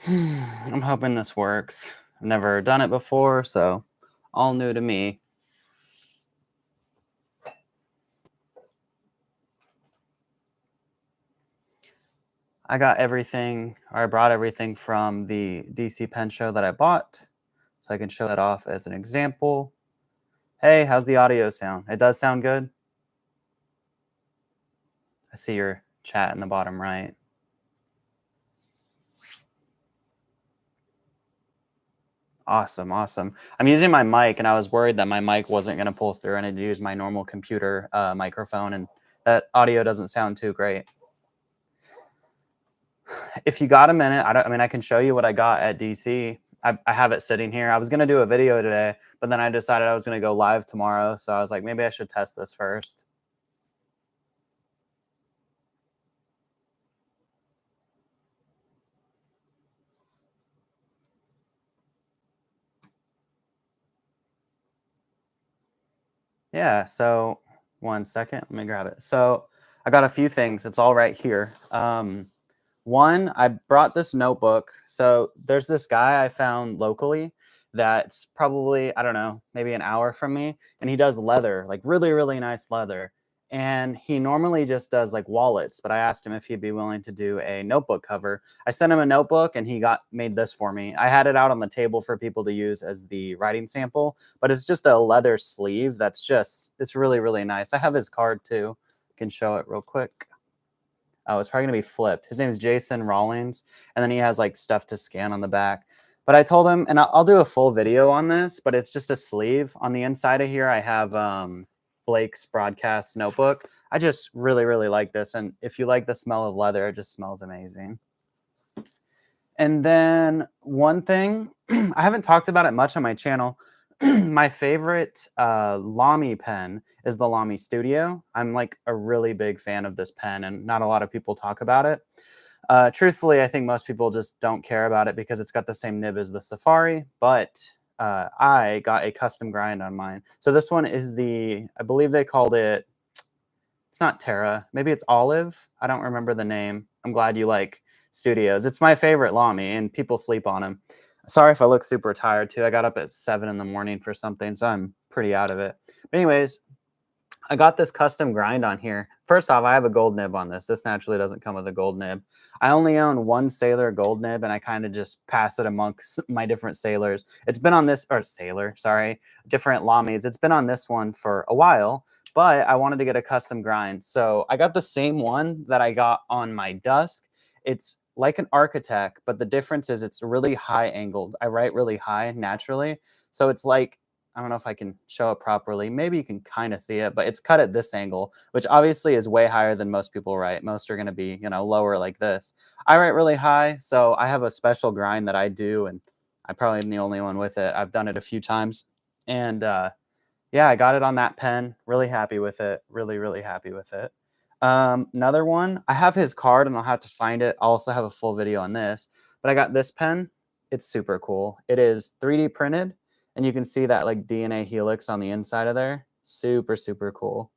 I'm hoping this works. I've never done it before, so all new to me. I got everything, or I brought everything from the DC Pen Show that I bought, so I can show that off as an example. Hey, how's the audio sound? It does sound good? I see your chat in the bottom right. Awesome, awesome. I'm using my mic, and I was worried that my mic wasn't going to pull through, and I'd use my normal computer microphone, and that audio doesn't sound too great. If you got a minute, I mean, I can show you what I got at DC. I have it sitting here. I was gonna do a video today, but then I decided I was gonna go live tomorrow. So I was like, maybe I should test this first. Yeah. So one second, let me grab it. So I got a few things. It's all right here. One, I brought this notebook. So there's this guy I found locally that's probably, I don't know, maybe an hour from me. And he does leather, like really, really nice leather. And he normally just does like wallets, but I asked him if he'd be willing to do a notebook cover. I sent him a notebook and he got made this for me. I had it out on the table for people to use as the writing sample, but it's just a leather sleeve that's just, it's really, really nice. I have his card too. Can show it real quick. Oh, it's probably gonna be flipped. His name is Jason Rawlings, and then he has like stuff to scan on the back. But I told him, and I'll do a full video on this, but it's just a sleeve. On the inside of here, I have Blake's broadcast notebook. I just really, really like this. And if you like the smell of leather, it just smells amazing. And then one thing, I haven't talked about it much on my channel. My favorite Lamy pen is the Lamy Studio. I'm like a really big fan of this pen, and not a lot of people talk about it. Truthfully, I think most people just don't care about it because it's got the same nib as the Safari, but I got a custom grind on mine. So this one is the, I believe they called it, it's not Terra, maybe it's Olive. I don't remember the name. I'm glad you like Studios. It's my favorite Lamy, and people sleep on them. Sorry if I look super tired too. I got up at 7 in the morning for something, so I'm pretty out of it. But anyways, I got this custom grind on here. First off, I have a gold nib on this. This naturally doesn't come with a gold nib. I only own one Sailor gold nib, and I kind of just pass it amongst my different Sailors. It's been on this, or Sailor, sorry, different Lamies. It's been on this one for a while, but I wanted to get a custom grind. So I got the same one that I got on my Dusk. It's like an Architect, but the difference is it's really high angled. I write really high naturally. So it's like, I don't know if I can show it properly. Maybe you can kind of see it, but it's cut at this angle, which obviously is way higher than most people write. Most are going to be, lower like this. I write really high, so I have a special grind that I do, and I probably am the only one with it. I've done it a few times, and yeah, I got it on that pen. Really happy with it. Really, really happy with it. Another one, I have his card, and I'll have to find it. I'll also have a full video on this, but I got this pen. It's super cool. It is 3D printed, and you can see that like DNA helix on the inside of there. Super, super cool.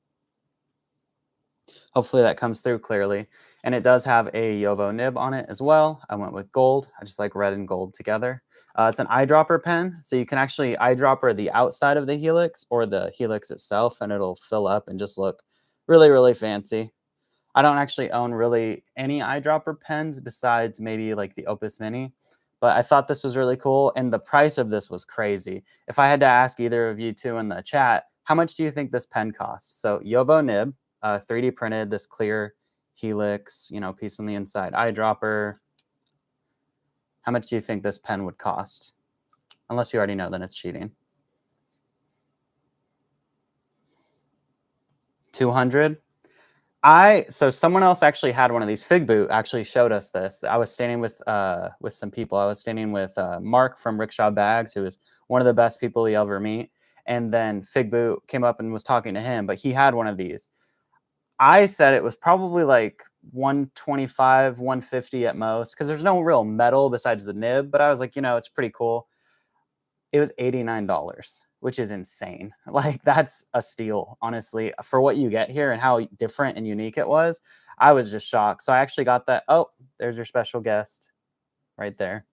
Hopefully that comes through clearly. And it does have a Yovo nib on it as well. I went with gold. I just like red and gold together. It's an eyedropper pen, so you can actually eyedropper the outside of the helix or the helix itself, and it'll fill up and just look really, really fancy. I don't actually own really any eyedropper pens besides maybe like the Opus Mini, but I thought this was really cool, and the price of this was crazy. If I had to ask either of you two in the chat, how much do you think this pen costs? So Yovo nib, 3D printed, this clear helix, piece on the inside, eyedropper. How much do you think this pen would cost? Unless you already know, then it's cheating. 200. So someone else actually had one of these. Figboot actually showed us this. I was standing with some people. I was standing with Mark from Rickshaw Bags, who is one of the best people you ever meet. And then Figboot came up and was talking to him, but he had one of these. I said it was probably like 125, 150 at most, because there's no real metal besides the nib. But I was like, it's pretty cool. It was $89, which is insane. Like, that's a steal, honestly, for what you get here and how different and unique it was. I was just shocked. So I actually got that. Oh, there's your special guest right there.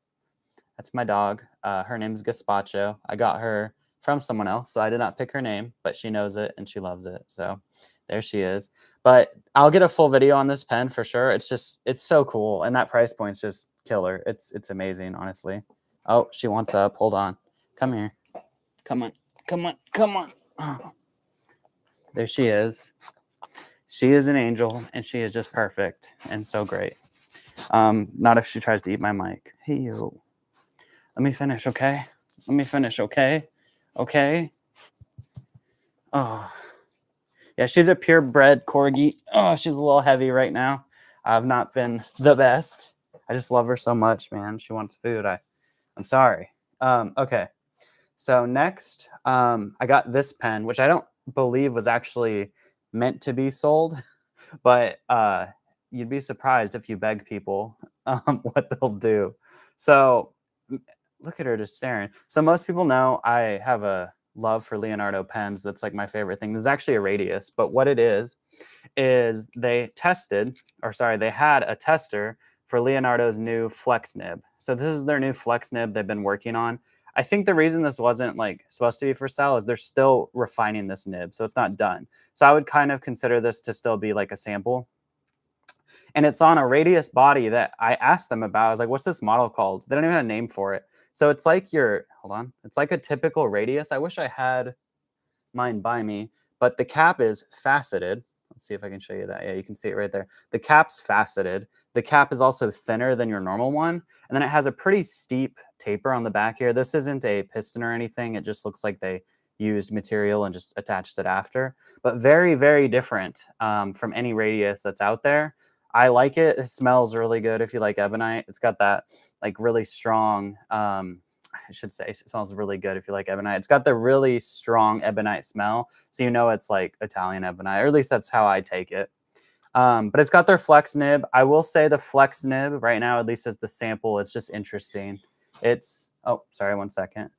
That's my dog. Her name's Gazpacho. I got her from someone else, so I did not pick her name, but she knows it and she loves it. So there she is. But I'll get a full video on this pen for sure. It's so cool, and that price point's just killer. It's amazing, honestly. Oh, she wants up. Hold on. Come here. Come on. Come on. Come on. Oh, there she is. She is an angel, and she is just perfect and so great. Not if she tries to eat my mic. Hey, you. Let me finish, okay? Let me finish, okay? Okay? Oh, yeah, she's a purebred corgi. Oh, she's a little heavy right now. I've not been the best. I just love her so much, man. She wants food. I'm sorry. Okay. So next, I got this pen, which I don't believe was actually meant to be sold, but you'd be surprised if you beg people what they'll do. So look at her just staring. So most people know I have a love for Leonardo pens. That's like my favorite thing. This is actually a Radius, but what it is they tested, or sorry, they had a tester for Leonardo's new Flex nib. So this is their new Flex nib they've been working on. I think the reason this wasn't like supposed to be for sale is they're still refining this nib, so it's not done. So I would kind of consider this to still be like a sample. And it's on a Radius body that I asked them about. I was like, what's this model called? They don't even have a name for it. So it's like hold on, it's like a typical Radius. I wish I had mine by me, but the cap is faceted. Let's see if I can show you that. Yeah, you can see it right there. The cap's faceted. The cap is also thinner than your normal one. And then it has a pretty steep taper on the back here. This isn't a piston or anything. It just looks like they used material and just attached it after. But very, very different from any Radius that's out there. I like it. It smells really good if you like ebonite. It's got that like really strong, I should say, it smells really good if you like ebonite. It's got the really strong ebonite smell. So you know it's like Italian ebonite, or at least that's how I take it. But it's got their Flex nib. I will say the Flex nib right now, at least as the sample, it's just interesting. It's, oh, sorry, one second.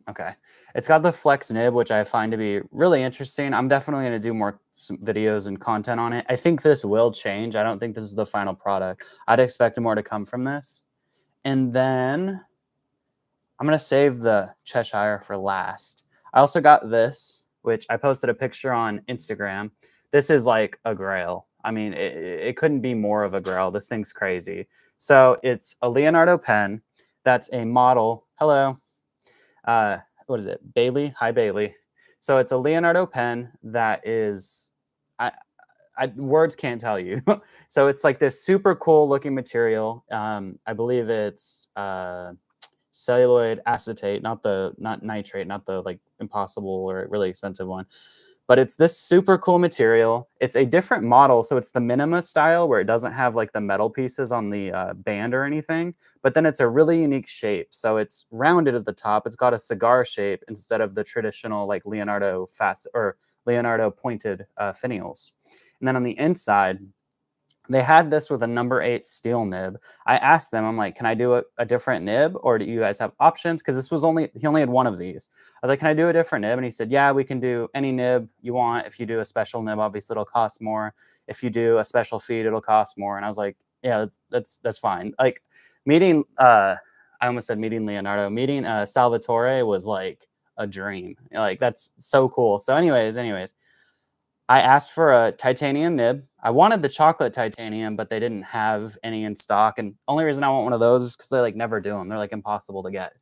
Okay. It's got the Flex nib, which I find to be really interesting. I'm definitely going to do more videos and content on it. I think this will change. I don't think this is the final product. I'd expect more to come from this. And then I'm going to save the Cheshire for last. I also got this, which I posted a picture on Instagram. This is like a grail. I mean, it couldn't be more of a grail. This thing's crazy. So it's a Leonardo pen. That's a model. Hello. What is it? Bailey. Hi, Bailey. So it's a Leonardo pen that is, words can't tell you. So it's like this super cool looking material. I believe it's celluloid acetate, not nitrate, not the like impossible or really expensive one. But it's this super cool material. It's a different model. So it's the Minima style where it doesn't have like the metal pieces on the band or anything. But then it's a really unique shape. So it's rounded at the top. It's got a cigar shape instead of the traditional like Leonardo Leonardo pointed finials. And then on the inside, they had this with a number 8 steel nib. I asked them, I'm like, can I do a different nib, or do you guys have options? Because this was he only had one of these. I was like, can I do a different nib? And he said, yeah, we can do any nib you want. If you do a special nib, obviously it'll cost more. If you do a special feed, it'll cost more. And I was like, yeah, that's fine. Like meeting, I almost said meeting Leonardo, meeting Salvatore was like a dream. Like that's so cool. So anyways, I asked for a titanium nib. I wanted the chocolate titanium, but they didn't have any in stock. And only reason I want one of those is because they like never do them. They're like impossible to get.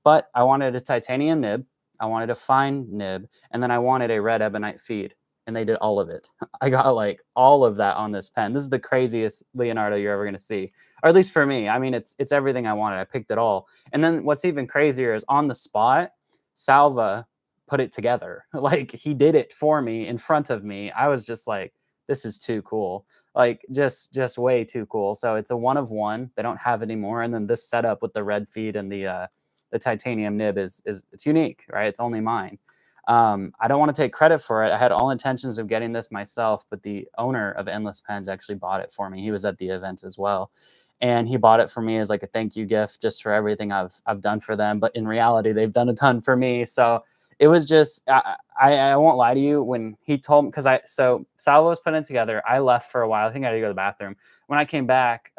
But I wanted a titanium nib. I wanted a fine nib. And then I wanted a red ebonite feed. And they did all of it. I got like all of that on this pen. This is the craziest Leonardo you're ever going to see. Or at least for me. I mean, it's everything I wanted. I picked it all. And then what's even crazier is on the spot, Salva put it together. Like he did it for me in front of me. I was just like, this is too cool. Like just way too cool. So it's a one of one. They don't have it anymore. And then this setup with the red feed and the titanium nib is it's unique, right? It's only mine. I don't want to take credit for it. I had all intentions of getting this myself, but the owner of Endless Pens actually bought it for me. He was at the event as well. And he bought it for me as like a thank you gift just for everything I've done for them. But in reality, they've done a ton for me. So It was just I won't lie to you when he told me because so Salvo was putting it together. I left for a while. I think I had to go to the bathroom. When I came back,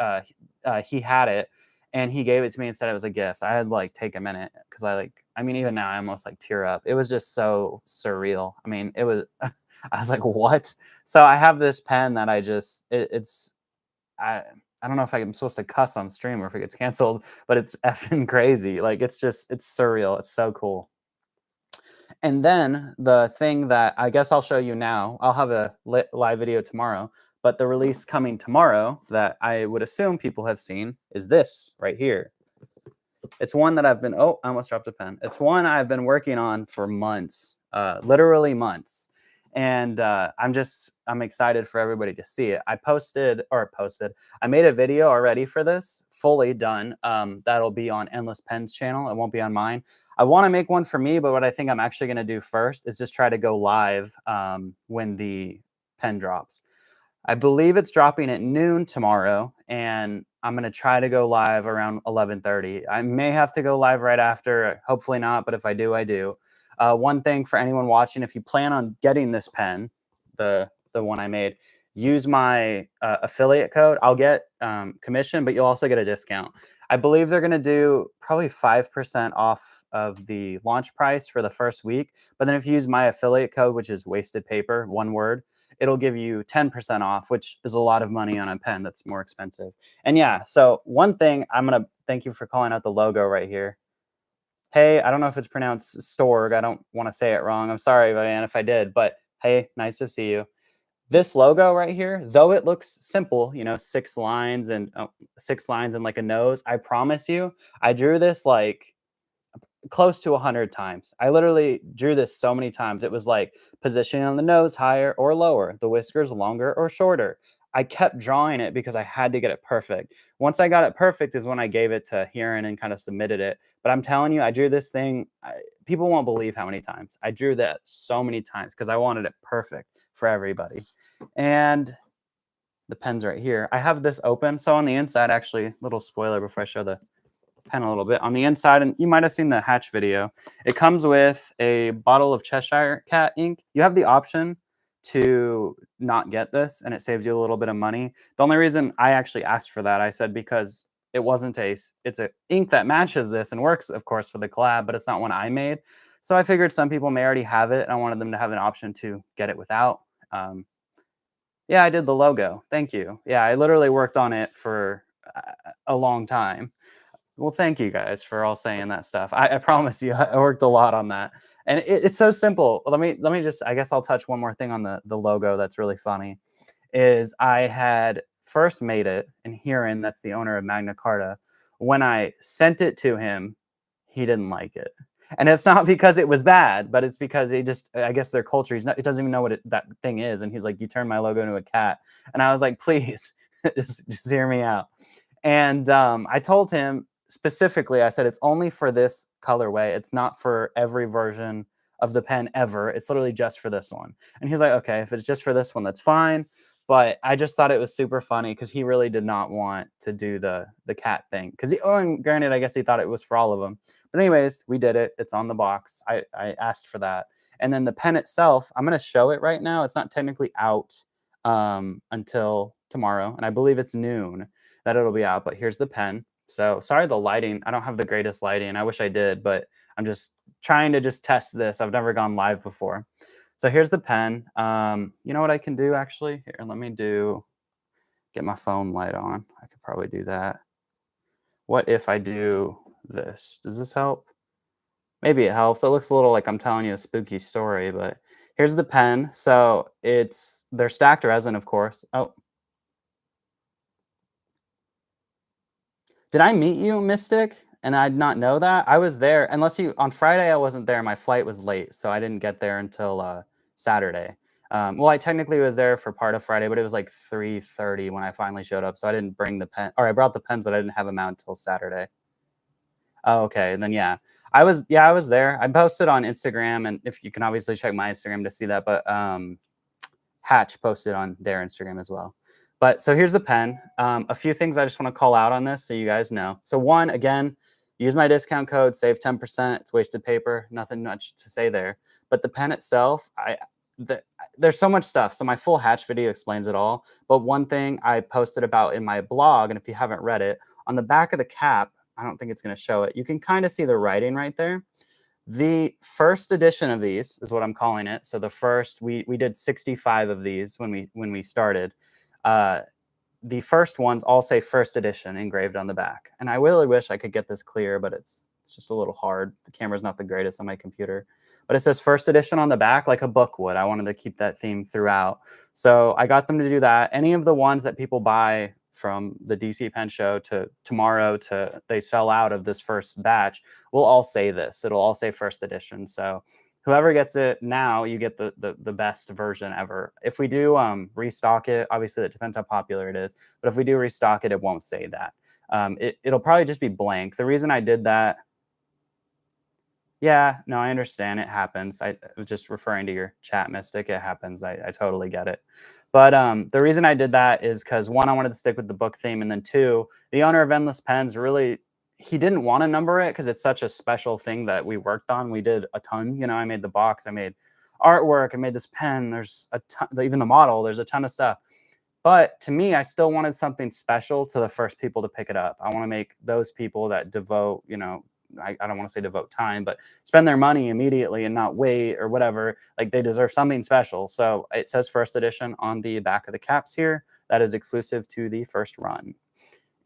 he had it and he gave it to me and said it was a gift. I had to like take a minute because I mean even now I almost like tear up. It was just so surreal. I mean it was I was like what? So I have this pen that it's I I don't know if I'm supposed to cuss on stream or if it gets canceled, but it's effing crazy. Like it's surreal. It's so cool. And then the thing that I guess I'll show you now, I'll have a live video tomorrow, but the release coming tomorrow that I would assume people have seen is this right here. It's one that I've been, oh, I almost dropped a pen. It's one I've been working on for months, literally months. And I'm excited for everybody to see it. I made a video already for this, fully done. That'll be on Endless Pen's channel. It won't be on mine. I want to make one for me, but what I think I'm actually going to do first is just try to go live when the pen drops. I believe it's dropping at noon tomorrow, and I'm gonna try to go live around 11:30. I may have to go live right after, hopefully not, but if I do, I do. One thing for anyone watching, if you plan on getting this pen, the one I made, use my affiliate code. I'll get commission, but you'll also get a discount. I believe they're gonna do probably 5% off of the launch price for the first week. But then if you use my affiliate code, which is wasted paper, one word, it'll give you 10% off, which is a lot of money on a pen that's more expensive. And yeah, so one thing I'm going to thank you for calling out the logo right here. Hey, I don't know if it's pronounced Storg. I don't want to say it wrong. I'm sorry, man, if I did, but hey, nice to see you. This logo right here, though it looks simple, you know, 6 lines and like a nose, I promise you, I drew this like close to 100 times. I literally drew this so many times. It was like positioning on the nose higher or lower, the whiskers longer or shorter. I kept drawing it because I had to get it perfect. Once I got it perfect is when I gave it to Hiran and kind of submitted it. But I'm telling you, I drew this thing. People won't believe how many times. I drew that so many times because I wanted it perfect for everybody. And the pen's right here. I have this open. So on the inside, actually, little spoiler before I show the pen a little bit on the inside, and you might have seen the Hatch video. It comes with a bottle of Cheshire Cat ink. You have the option to not get this, and it saves you a little bit of money. The only reason I actually asked for that, I said because it wasn't it's a ink that matches this and works, of course, for the collab, but it's not one I made. So I figured some people may already have it. I wanted them to have an option to get it without. Yeah, I did the logo. Thank you. Yeah, I literally worked on it for a long time. Well, thank you guys for all saying that stuff. I promise you, I worked a lot on that, and it's so simple. Let me just. I guess I'll touch one more thing on the logo that's really funny. Is I had first made it, and Hiran, that's the owner of Magna Carta, when I sent it to him, he didn't like it, and it's not because it was bad, but it's because he just. I guess their culture. It doesn't even know what that thing is, and he's like, "You turned my logo into a cat," and I was like, "Please, just hear me out." And I told him specifically, I said, it's only for this colorway. It's not for every version of the pen ever. It's literally just for this one. And he's like, okay, if it's just for this one, that's fine. But I just thought it was super funny because he really did not want to do the cat thing. Because and granted, I guess he thought it was for all of them. But anyways, we did it. It's on the box. I asked for that. And then the pen itself, I'm going to show it right now. It's not technically out until tomorrow. And I believe it's noon that it'll be out. But here's the pen. So sorry, the lighting. I don't have the greatest lighting. I wish I did, but I'm just trying to just test this. I've never gone live before. So here's the pen. You know what I can do actually? Here, let me get my phone light on. I could probably do that. What if I do this? Does this help? Maybe it helps. It looks a little like I'm telling you a spooky story, but here's the pen. So they're stacked resin, of course. Oh, did I meet you, Mystic? And I'd not know that? I was there. Unless on Friday, I wasn't there. My flight was late, so I didn't get there until Saturday. Well, I technically was there for part of Friday, but it was like 3:30 when I finally showed up. So I didn't bring the pen, or I brought the pens, but I didn't have them out until Saturday. Oh, okay. And then I was there. I posted on Instagram, and if you can obviously check my Instagram to see that, but Hatch posted on their Instagram as well. But so here's the pen. A few things I just want to call out on this so you guys know. So one, again, Use my discount code, save 10%. It's wasted paper, nothing much to say there. But the pen itself, the, there's so much stuff. So my full hatch video explains it all. But one thing I posted about in my blog, and if you haven't read it, on the back of the cap, I don't think it's going to show it. You can kind of see the writing right there. The first edition of these is what I'm calling it. So the first, we did 65 of these when we started. The first ones all say first edition engraved on the back. And I really wish I could get this clear, but it's just a little hard. The camera's not the greatest on my computer. But it says first edition on the back like a book would. I wanted to keep that theme throughout. So I got them to do that. Any of the ones that people buy from the DC Pen Show to tomorrow to they sell out of this first batch will all say this. It'll all say first edition. So whoever gets it now, you get the best version ever. If we do restock it, obviously it depends how popular it is, but if we do restock it, it won't say that. It'll probably just be blank. The reason I did that, yeah, no, I understand. It happens. I was just referring to your chat, Mystic. It happens. I totally get it. But the reason I did that is because one, I wanted to stick with the book theme, and then two, the owner of Endless Pens really he didn't want to number it because it's such a special thing that we worked on. We did a ton. You know, I made the box, I made artwork, I made this pen. There's a ton, even the model. There's a ton of stuff. But to me, I still wanted something special to the first people to pick it up. I want to make those people that devote, you know, I don't want to say devote time, but spend their money immediately and not wait or whatever. Like they deserve something special. So it says first edition on the back of the caps here. That is exclusive to the first run.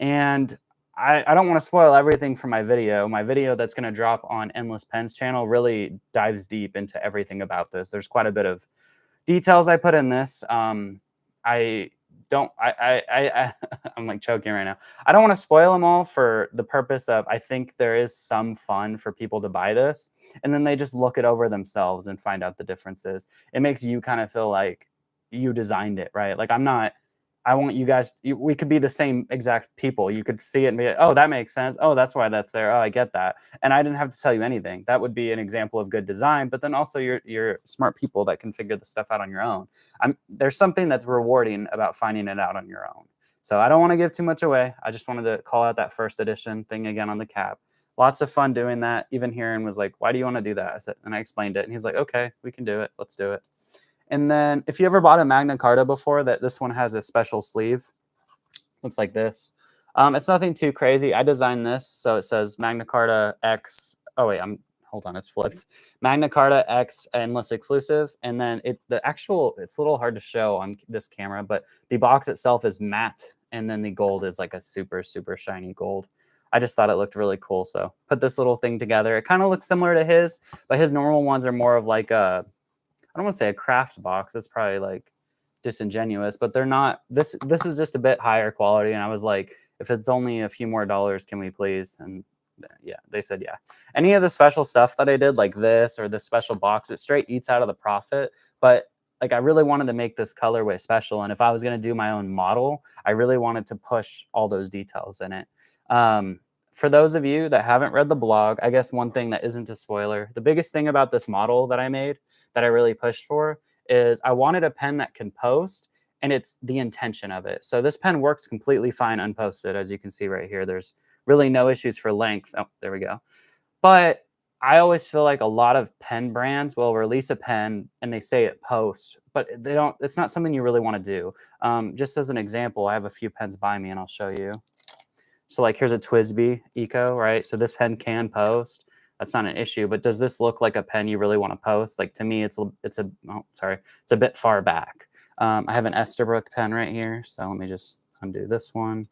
And I don't want to spoil everything from my video. My video that's going to drop on Endless Pens channel really dives deep into everything about this. There's quite a bit of details I put in this. I don't I'm like choking right now. I don't want to spoil them all for the purpose of I think there is some fun for people to buy this and then they just look it over themselves and find out the differences. It makes you kind of feel like you designed it, right? Like I want you guys we could be the same exact people. You could see it and be like, "Oh, that makes sense. Oh, that's why that's there. Oh, I get that." And I didn't have to tell you anything. That would be an example of good design, but then also you're smart people that can figure the stuff out on your own. There's something that's rewarding about finding it out on your own. So I don't want to give too much away. I just wanted to call out that first edition thing again on the cap. Lots of fun doing that. Even Heron was like, "Why do you want to do that?" I said, and I explained it, and he's like, "Okay, we can do it. Let's do it." And then if you ever bought a Magna Carta before, that this one has a special sleeve. Looks like this. It's nothing too crazy. I designed this, so it says Magna Carta X. Oh wait, hold on, it's flipped. Magna Carta X Endless Exclusive, and then it's a little hard to show on this camera, but the box itself is matte, and then the gold is like a super shiny gold. I just thought it looked really cool, so put this little thing together. It kind of looks similar to his, but his normal ones are more of like a I don't want to say a craft box. That's probably like disingenuous, but they're not. This is just a bit higher quality. And I was like, if it's only a few more dollars, can we please? And yeah, they said yeah. Any of the special stuff that I did, like this or this special box, it straight eats out of the profit. But like I really wanted to make this colorway special. And if I was going to do my own model, I really wanted to push all those details in it. For those of you that haven't read the blog, I guess one thing that isn't a spoiler, the biggest thing about this model that I made that I really pushed for is I wanted a pen that can post, and it's the intention of it. So this pen works completely fine unposted. As you can see right here, there's really no issues for length. Oh, there we go. But I always feel like a lot of pen brands will release a pen and they say it posts, but they don't, it's not something you really want to do. Just as an example, I have a few pens by me and I'll show you. So like here's a TWSBI Eco, right? So this pen can post. That's not an issue, but does this look like a pen you really want to post? Like to me, it's a bit far back. I have an Esterbrook pen right here. So let me just undo this one.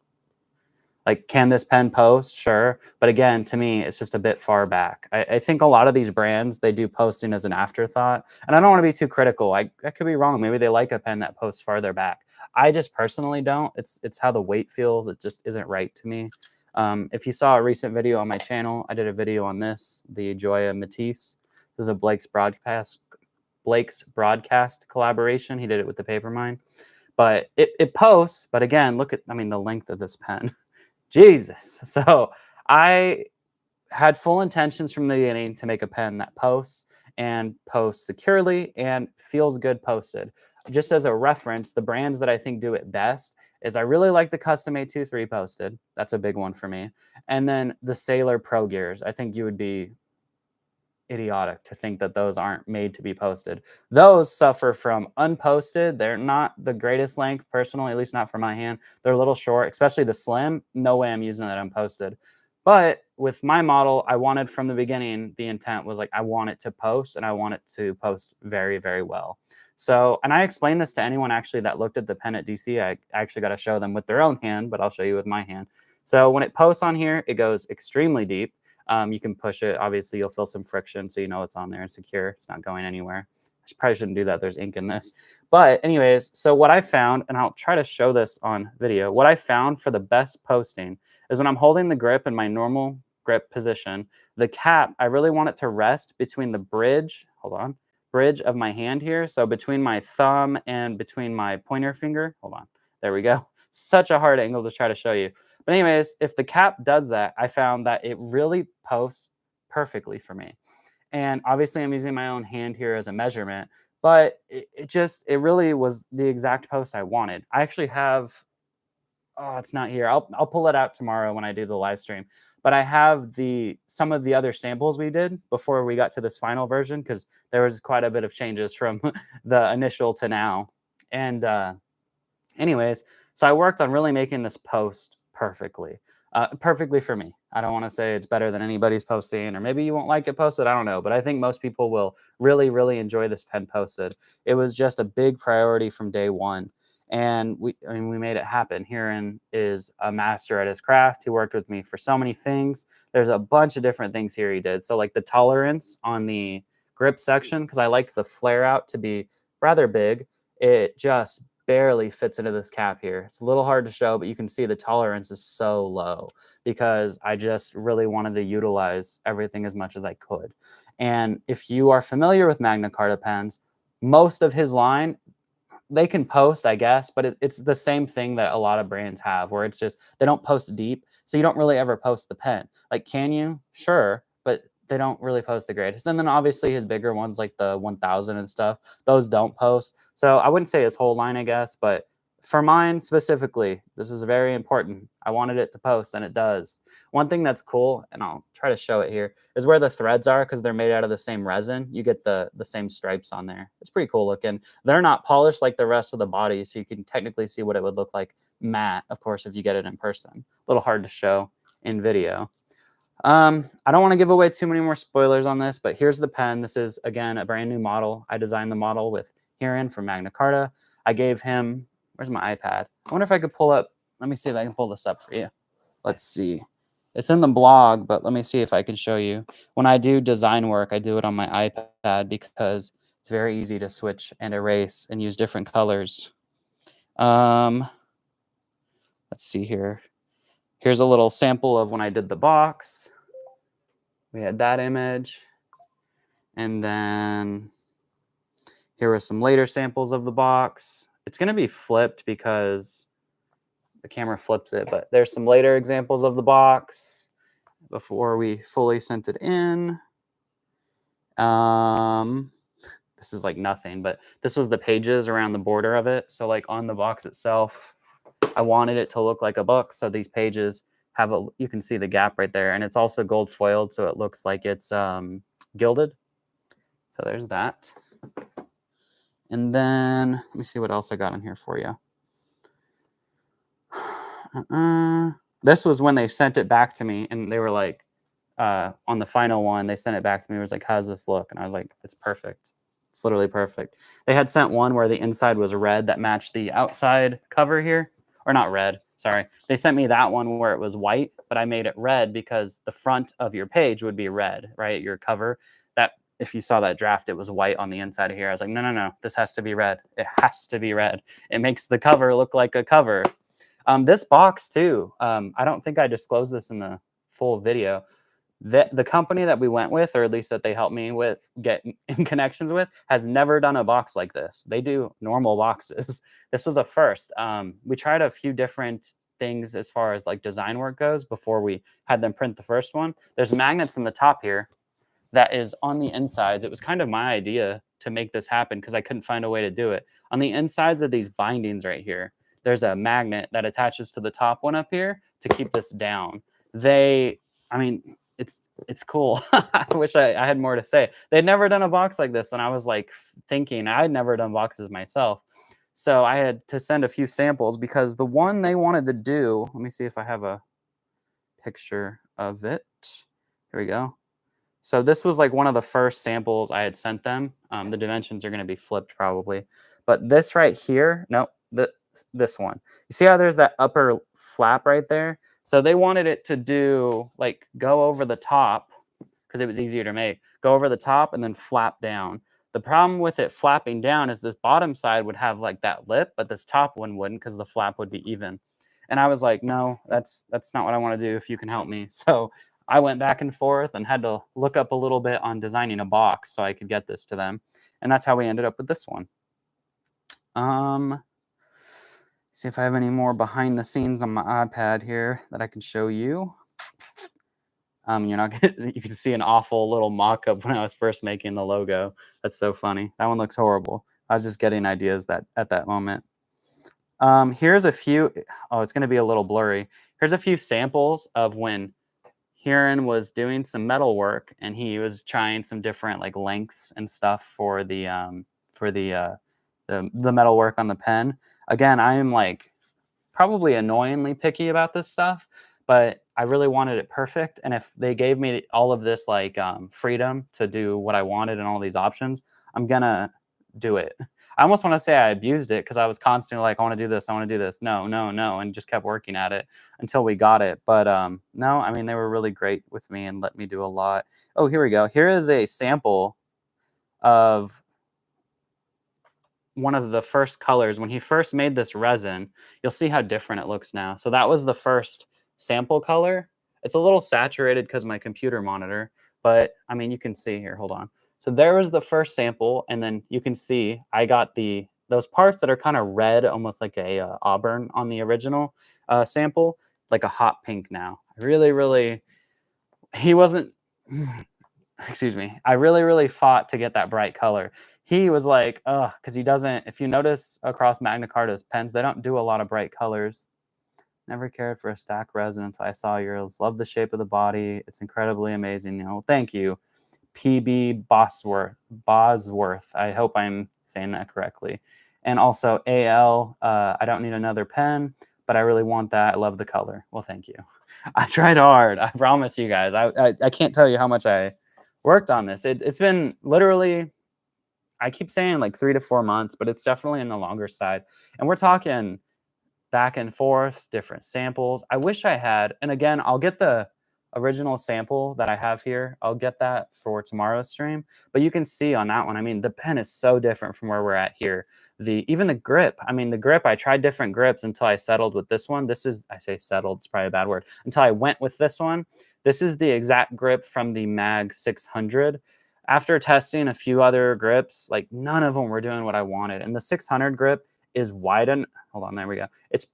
Like, can this pen post? Sure. But again, to me, it's just a bit far back. I think a lot of these brands, they do posting as an afterthought. And I don't want to be too critical. I could be wrong. Maybe they like a pen that posts farther back. I just personally don't. It's how the weight feels. It just isn't right to me. If you saw a recent video on my channel, I did a video on this, the Joya Matisse. This is a Blake's broadcast collaboration. He did it with the Papermine. But it posts. But again, look at, I mean, the length of this pen. Jesus. So I had full intentions from the beginning to make a pen that posts and posts securely and feels good posted. just as a reference, the brands that I think do it best is I really like the Custom A2 3-posted. That's a big one for me. And then the Sailor Pro Gears. I think you would be idiotic to think that those aren't made to be posted. Those suffer from unposted. They're not the greatest length, personally, at least not for my hand. They're a little short, especially the Slim. No way I'm using that unposted. But with my model, I wanted from the beginning, the intent was like, I want it to post and I want it to post very, very well. So, and I explained this to anyone actually that looked at the pen at DC. I actually got to show them with their own hand, but I'll show you with my hand. So when it posts on here, it goes extremely deep. You can push it. Obviously, you'll feel some friction, so you know it's on there and secure. It's not going anywhere. I probably shouldn't do that. There's ink in this. But anyways, so what I found, and I'll try to show this on video, what I found for the best posting is when I'm holding the grip in my normal grip position, the cap, I really want it to rest between the bridge, bridge of my hand here. So between my thumb and between my pointer finger. Hold on. There we go. Such a hard angle to try to show you. But anyways, if the cap does that, I found that it really posts perfectly for me. And obviously I'm using my own hand here as a measurement, but it really was the exact post I wanted. I actually have, oh, it's not here. I'll pull it out tomorrow when I do the live stream. But I have some of the other samples we did before we got to this final version, because there was quite a bit of changes from the initial to now. And anyways, so I worked on really making this post perfectly. Perfectly for me. I don't want to say it's better than anybody's posting, or maybe you won't like it posted. I don't know. But I think most people will really, really enjoy this pen posted. It was just a big priority from day one. And we made it happen. Heron is a master at his craft. He worked with me for so many things. There's a bunch of different things here he did. So like the tolerance on the grip section, because I like the flare out to be rather big. It just barely fits into this cap here. It's a little hard to show, but you can see the tolerance is so low because I just really wanted to utilize everything as much as I could. And if you are familiar with Magna Carta pens, most of his line, they can post, I guess, but it's the same thing that a lot of brands have, where it's just they don't post deep, so you don't really ever post the pen. Like, can you? Sure, but they don't really post the greatest. And then obviously his bigger ones like the 1000 and stuff, those don't post. So I wouldn't say his whole line, I guess, but for mine specifically, this is very important. I wanted it to post, and it does. One thing that's cool, and I'll try to show it here, is where the threads are, because they're made out of the same resin. You get the same stripes on there. It's pretty cool looking. They're not polished like the rest of the body, so you can technically see what it would look like matte, of course, if you get it in person. A little hard to show in video. I don't want to give away too many more spoilers on this, but here's the pen. This is, again, a brand new model. I designed the model with Heron from Magna Carta. I gave him, where's my iPad? I wonder if I could pull up, let me see if I can pull this up for you. Let's see. It's in the blog, but let me see if I can show you. When I do design work, I do it on my iPad because it's very easy to switch and erase and use different colors. Let's see here. Here's a little sample of when I did the box. We had that image. And then here were some later samples of the box. It's going to be flipped because the camera flips it, but there's some later examples of the box before we fully sent it in. This is like nothing, but this was the pages around the border of it. So like on the box itself, I wanted it to look like a book. So these pages have you can see the gap right there, and it's also gold foiled, so it looks like it's gilded. So there's that. And then let me see what else I got in here for you. This was when they sent it back to me, and they were like, on the final one, they sent it back to me. It was like, how's this look? And I was like, it's perfect. It's literally perfect. They had sent one where the inside was red that matched the outside cover here. Or not red, sorry. They sent me that one where it was white, but I made it red because the front of your page would be red, right? Your cover. That, if you saw that draft, it was white on the inside of here. I was like, no, no, no, this has to be red. It has to be red. It makes the cover look like a cover. This box too, I don't think I disclosed this in the full video. The company that we went with, or at least that they helped me with, get in connections with, has never done a box like this. They do normal boxes. This was a first. We tried a few different things as far as like design work goes before we had them print the first one. There's magnets in the top here that is on the insides. It was kind of my idea to make this happen because I couldn't find a way to do it. On the insides of these bindings right here, there's a magnet that attaches to the top one up here to keep this down. I mean, it's cool. I wish I had more to say. They'd never done a box like this, and I was like thinking I'd never done boxes myself. So I had to send a few samples because the one they wanted to do, let me see if I have a picture of it. Here we go. So this was like one of the first samples I had sent them. The dimensions are going to be flipped probably, but this right here, no, this one. You see how there's that upper flap right there? So they wanted it to do like go over the top because it was easier to make. Go over the top and then flap down. The problem with it flapping down is this bottom side would have like that lip, but this top one wouldn't because the flap would be even. And I was like, no, that's not what I want to do if you can help me. So I went back and forth and had to look up a little bit on designing a box so I could get this to them. And that's how we ended up with this one. See if I have any more behind the scenes on my iPad here that I can show you. You're not gonna, you can see an awful little mock-up when I was first making the logo. That's so funny. That one looks horrible. I was just getting ideas at that moment. Here's a few, oh, it's gonna be a little blurry. Here's a few samples of when Kieran was doing some metal work and he was trying some different like lengths and stuff for the metal work on the pen. Again, I am like probably annoyingly picky about this stuff, but I really wanted it perfect. And if they gave me all of this like freedom to do what I wanted and all these options, I'm gonna do it. I almost want to say I abused it because I was constantly like, I want to do this, I want to do this. No, no, no. And just kept working at it until we got it. But no, I mean, they were really great with me and let me do a lot. Oh, here we go. Here is a sample of one of the first colors. When he first made this resin, you'll see how different it looks now. So that was the first sample color. It's a little saturated because my computer monitor, but I mean, you can see here, hold on. So there was the first sample, and then you can see I got those parts that are kind of red, almost like a auburn on the original sample, like a hot pink now. He wasn't, excuse me, I really fought to get that bright color. He was like, ugh, because he doesn't, if you notice across Magna Carta's pens, they don't do a lot of bright colors. Never cared for a stack resin until I saw yours. Love the shape of the body. It's incredibly amazing. You know, thank you. PB Bosworth. I hope I'm saying that correctly. And also AL, I don't need another pen, but I really want that. I love the color. Well, thank you. I tried hard. I promise you guys. I can't tell you how much I worked on this. It's been literally, I keep saying like 3 to 4 months, but it's definitely in the longer side. And we're talking back and forth, different samples. I wish I had, and again, I'll get the original sample that I have here. I'll get that for tomorrow's stream. But you can see on that one, I mean, the pen is so different from where we're at here. Even the grip, I mean, the grip, I tried different grips until I settled with this one. This is, I say settled, it's probably a bad word, until I went with this one. This is the exact grip from the Mag 600. After testing a few other grips, like none of them were doing what I wanted. And the 600 grip is wide and hold on, there we go. It's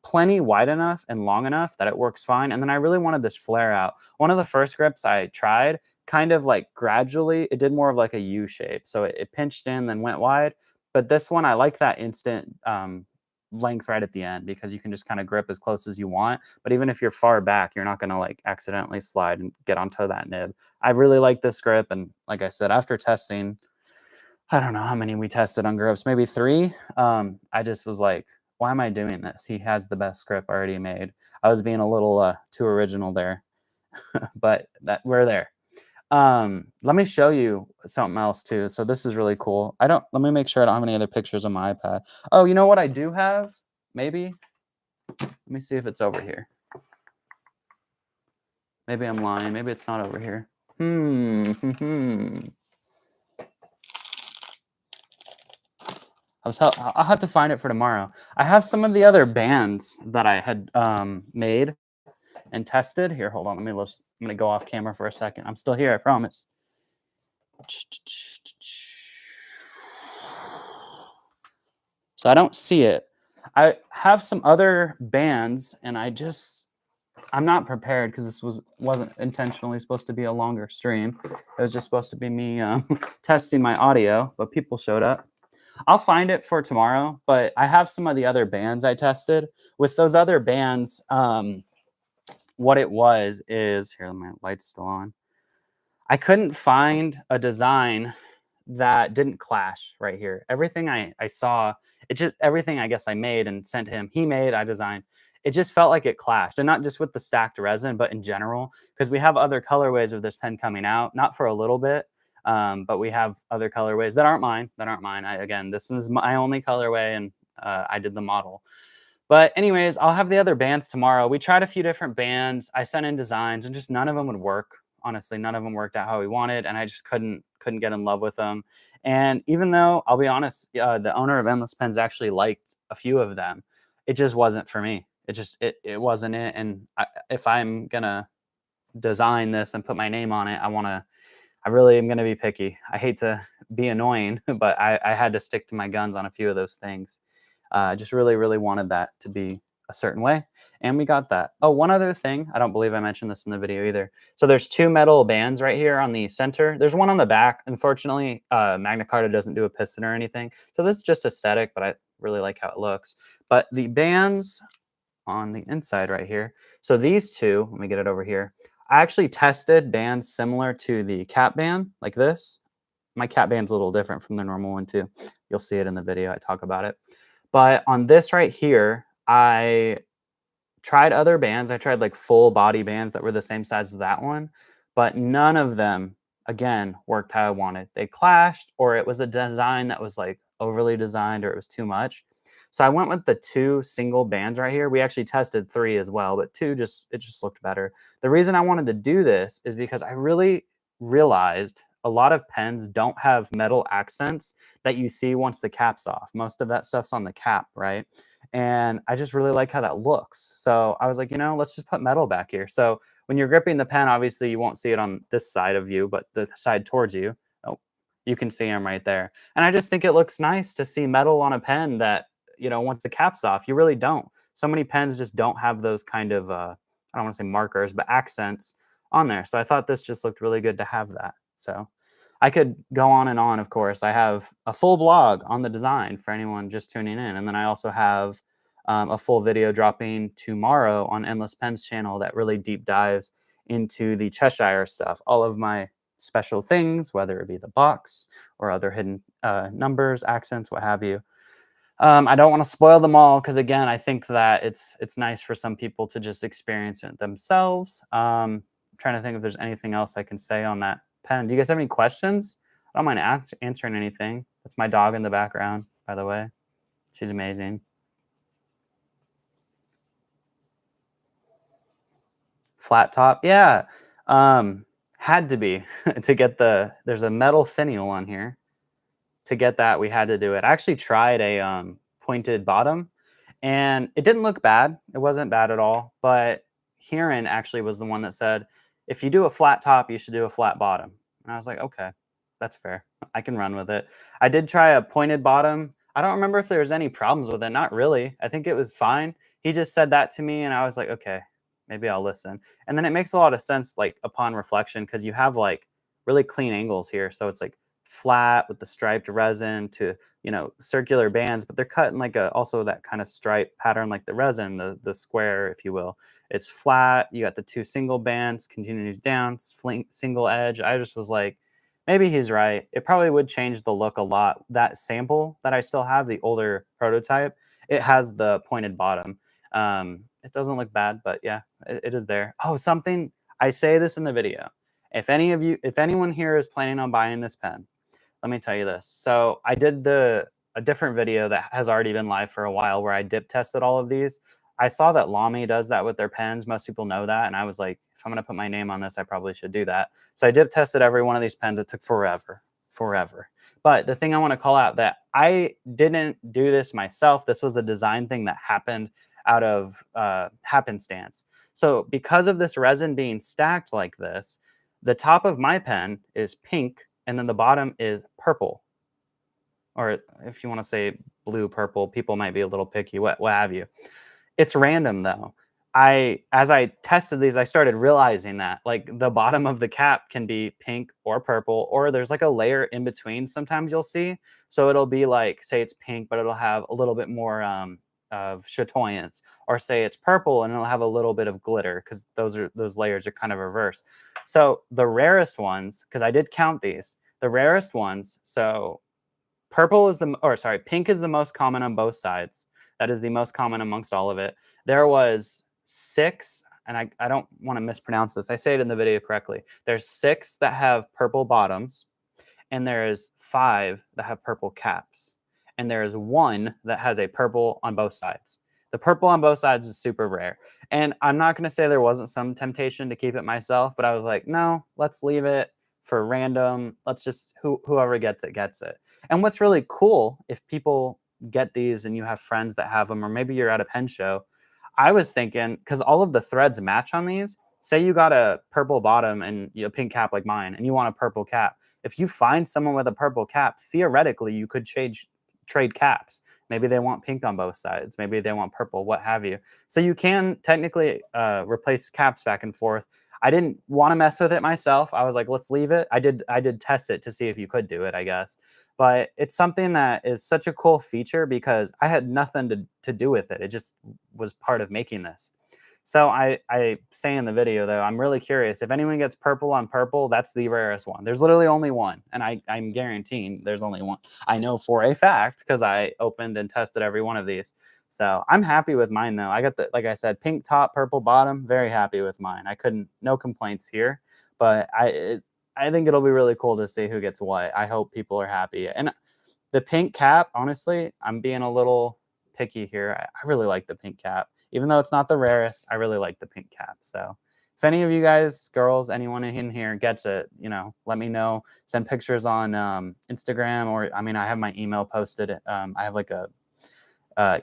plenty wide enough and long enough that it works fine. And then I really wanted this flare out. One of the first grips I tried, kind of like gradually, it did more of like a U shape. So it pinched in, then went wide. But this one, I like that instant length right at the end because you can just kind of grip as close as you want. But even if you're far back, you're not going to like accidentally slide and get onto that nib. I really like this grip. And like I said, after testing, I don't know how many we tested on grips, maybe 3. I just was like, why am I doing this? He has the best grip already made. I was being a little too original there, but we're there. Let me show you something else too. So this is really cool. Let me make sure I don't have any other pictures on my iPad. Oh, you know what I do have? Maybe. Let me see if it's over here. Maybe I'm lying. Maybe it's not over here. I'll have to find it for tomorrow. I have some of the other bands that I had made and tested. Here, hold on. I'm going to go off camera for a second. I'm still here, I promise. So I don't see it. I have some other bands, and I just I'm not prepared because this wasn't intentionally supposed to be a longer stream. It was just supposed to be me testing my audio, but people showed up. I'll find it for tomorrow, but I have some of the other bands I tested. With those other bands, what it was is here, my light's still on. I couldn't find a design that didn't clash right here. Everything I saw, it just everything I guess I made and sent him, he made, I designed. It just felt like it clashed, and not just with the stacked resin, but in general, because we have other colorways of this pen coming out, not for a little bit, but we have other colorways that aren't mine. That aren't mine. Again, this is my only colorway, and I did the model. But anyways, I'll have the other bands tomorrow. We tried a few different bands. I sent in designs and just none of them would work. Honestly, none of them worked out how we wanted, and I just couldn't get in love with them. And even though I'll be honest, the owner of Endless Pens actually liked a few of them, it just wasn't for me. It wasn't it. And if I'm gonna design this and put my name on it, I really am gonna be picky. I hate to be annoying, but I had to stick to my guns on a few of those things. I just really, really wanted that to be a certain way, and we got that. Oh, one other thing, I don't believe I mentioned this in the video either. So there's two metal bands right here on the center. There's one on the back. Unfortunately, Magna Carta doesn't do a piston or anything, so this is just aesthetic, but I really like how it looks. But the bands on the inside right here, so these two, let me get it over here. I actually tested bands similar to the cap band, like this. My cap band's a little different from the normal one too. You'll see it in the video, I talk about it. But on this right here, I tried other bands. I tried like full body bands that were the same size as that one, but none of them, again, worked how I wanted. They clashed, or it was a design that was like overly designed, or it was too much. So I went with the two single bands right here. We actually tested three as well, but two it just looked better. The reason I wanted to do this is because I really realized a lot of pens don't have metal accents that you see once the cap's off. Most of that stuff's on the cap, right? And I just really like how that looks. So I was like, let's just put metal back here. So when you're gripping the pen, obviously you won't see it on this side of you, but the side towards you, oh, you can see them right there. And I just think it looks nice to see metal on a pen that, once the cap's off, you really don't. So many pens just don't have those kind of, I don't want to say markers, but accents on there. So I thought this just looked really good to have that. So I could go on and on, of course. I have a full blog on the design for anyone just tuning in. And then I also have a full video dropping tomorrow on Endless Pens channel that really deep dives into the Cheshire stuff, all of my special things, whether it be the box or other hidden numbers, accents, what have you. I don't want to spoil them all because, again, I think that it's nice for some people to just experience it themselves. Trying to think if there's anything else I can say on that pen. Do you guys have any questions? I don't mind answering anything. That's my dog in the background, by the way. She's amazing. Flat top, yeah. Had to be to get there's a metal finial on here. To get that, we had to do it. I actually tried a pointed bottom, and it didn't look bad. It wasn't bad at all. But Kieran actually was the one that said, if you do a flat top, you should do a flat bottom. And I was like, okay, that's fair. I can run with it. I did try a pointed bottom. I don't remember if there was any problems with it. Not really. I think it was fine. He just said that to me, and I was like, okay, maybe I'll listen. And then it makes a lot of sense, like upon reflection, because you have like really clean angles here. So it's like flat with the striped resin to circular bands, but they're cut in like a also that kind of stripe pattern like the resin, the square, if you will. It's flat. You got the two single bands, continues down, single edge. I just was like, maybe he's right. It probably would change the look a lot. That sample that I still have, the older prototype, it has the pointed bottom. It doesn't look bad, but yeah, it is there. Oh, something I say this in the video. If anyone here is planning on buying this pen, let me tell you this. So I did a different video that has already been live for a while where I dip tested all of these. I saw that Lamy does that with their pens. Most people know that. And I was like, if I'm going to put my name on this, I probably should do that. So I dip tested every one of these pens. It took forever, forever. But the thing I want to call out that I didn't do this myself. This was a design thing that happened out of happenstance. So because of this resin being stacked like this, the top of my pen is pink and then the bottom is purple. Or if you want to say blue, purple, people might be a little picky, what have you. It's random though. as I tested these, I started realizing that like the bottom of the cap can be pink or purple, or there's like a layer in between sometimes you'll see. So it'll be like, say it's pink, but it'll have a little bit more of chatoyance, or say it's purple and it'll have a little bit of glitter because those layers are kind of reversed. So the rarest ones, because I did count these, the rarest ones, so pink is the most common on both sides. That is the most common amongst all of it. There was six, and I don't want to mispronounce this. I say it in the video correctly. There's six that have purple bottoms, and there is five that have purple caps, and there is one that has a purple on both sides. The purple on both sides is super rare. And I'm not going to say there wasn't some temptation to keep it myself, but I was like, no, let's leave it for random. Let's just, whoever gets it, gets it. And what's really cool, if people get these and you have friends that have them, or maybe you're at a pen show, I was thinking, because all of the threads match on these, say you got a purple bottom and a pink cap like mine, and you want a purple cap. If you find someone with a purple cap, theoretically, you could trade caps. Maybe they want pink on both sides. Maybe they want purple, what have you. So you can technically replace caps back and forth. I didn't want to mess with it myself. I was like, let's leave it. I did test it to see if you could do it, I guess. But it's something that is such a cool feature because I had nothing to do with it. It just was part of making this. So I say in the video though, I'm really curious if anyone gets purple on purple, that's the rarest one. There's literally only one, and I'm guaranteeing there's only one. I know for a fact because I opened and tested every one of these. So I'm happy with mine though. I got the, like I said, pink top, purple bottom. Very happy with mine. I couldn't, no complaints here. But I think it'll be really cool to see who gets what. I hope people are happy. And the pink cap, honestly, I'm being a little picky here. I really like the pink cap. Even though it's not the rarest, I really like the pink cap. So if any of you guys, girls, anyone in here gets it, let me know. Send pictures on Instagram, or I mean, I have my email posted. I have like a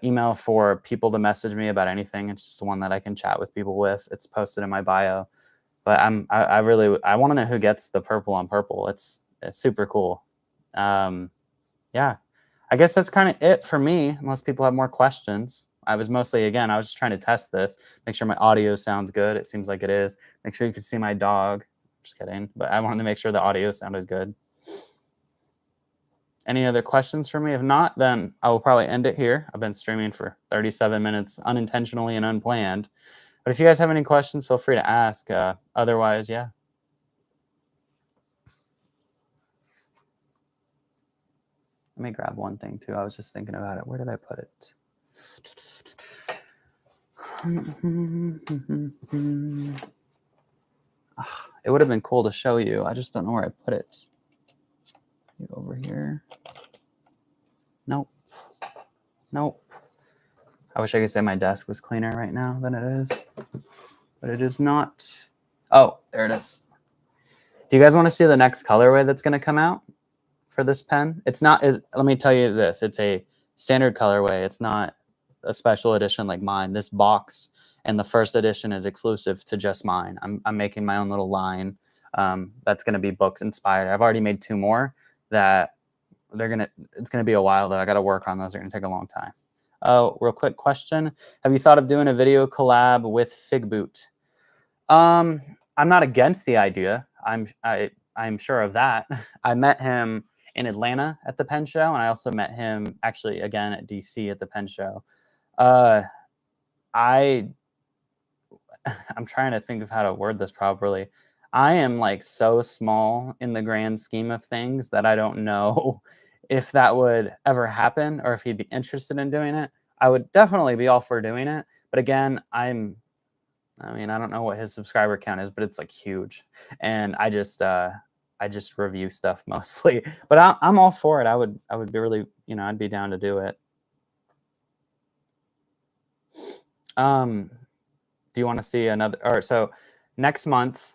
email for people to message me about anything. It's just the one that I can chat with people with. It's posted in my bio. But I want to know who gets the purple on purple. It's super cool. Yeah, I guess that's kind of it for me, unless people have more questions. I was just trying to test this, make sure my audio sounds good. It seems like it is. Make sure you can see my dog. Just kidding. But I wanted to make sure the audio sounded good. Any other questions for me? If not, then I will probably end it here. I've been streaming for 37 minutes unintentionally and unplanned. But if you guys have any questions, feel free to ask. Otherwise, yeah. Let me grab one thing too. I was just thinking about it. Where did I put it? It would have been cool to show you. I just don't know where I put it. Over here. Nope. Nope. I wish I could say my desk was cleaner right now than it is, but it is not. Oh, there it is. Do you guys want to see the next colorway that's going to come out for this pen? It's not, let me tell you this. It's a standard colorway. It's not a special edition like mine. This box and the first edition is exclusive to just mine. I'm making my own little line that's going to be books inspired. I've already made 2 more that it's going to be a while though. I got to work on those. They're going to take a long time. Oh, real quick question. Have you thought of doing a video collab with Figboot? I'm not against the idea. I'm sure of that. I met him in Atlanta at the pen show, and I also met him actually again at DC at the pen show. I'm trying to think of how to word this properly. I am like so small in the grand scheme of things that I don't know if that would ever happen or if he'd be interested in doing it. I would definitely be all for doing it. But again, I don't know what his subscriber count is, but it's like huge. And I just review stuff mostly, but I'm all for it. I would be really, I'd be down to do it. Do you want to see another, or so next month,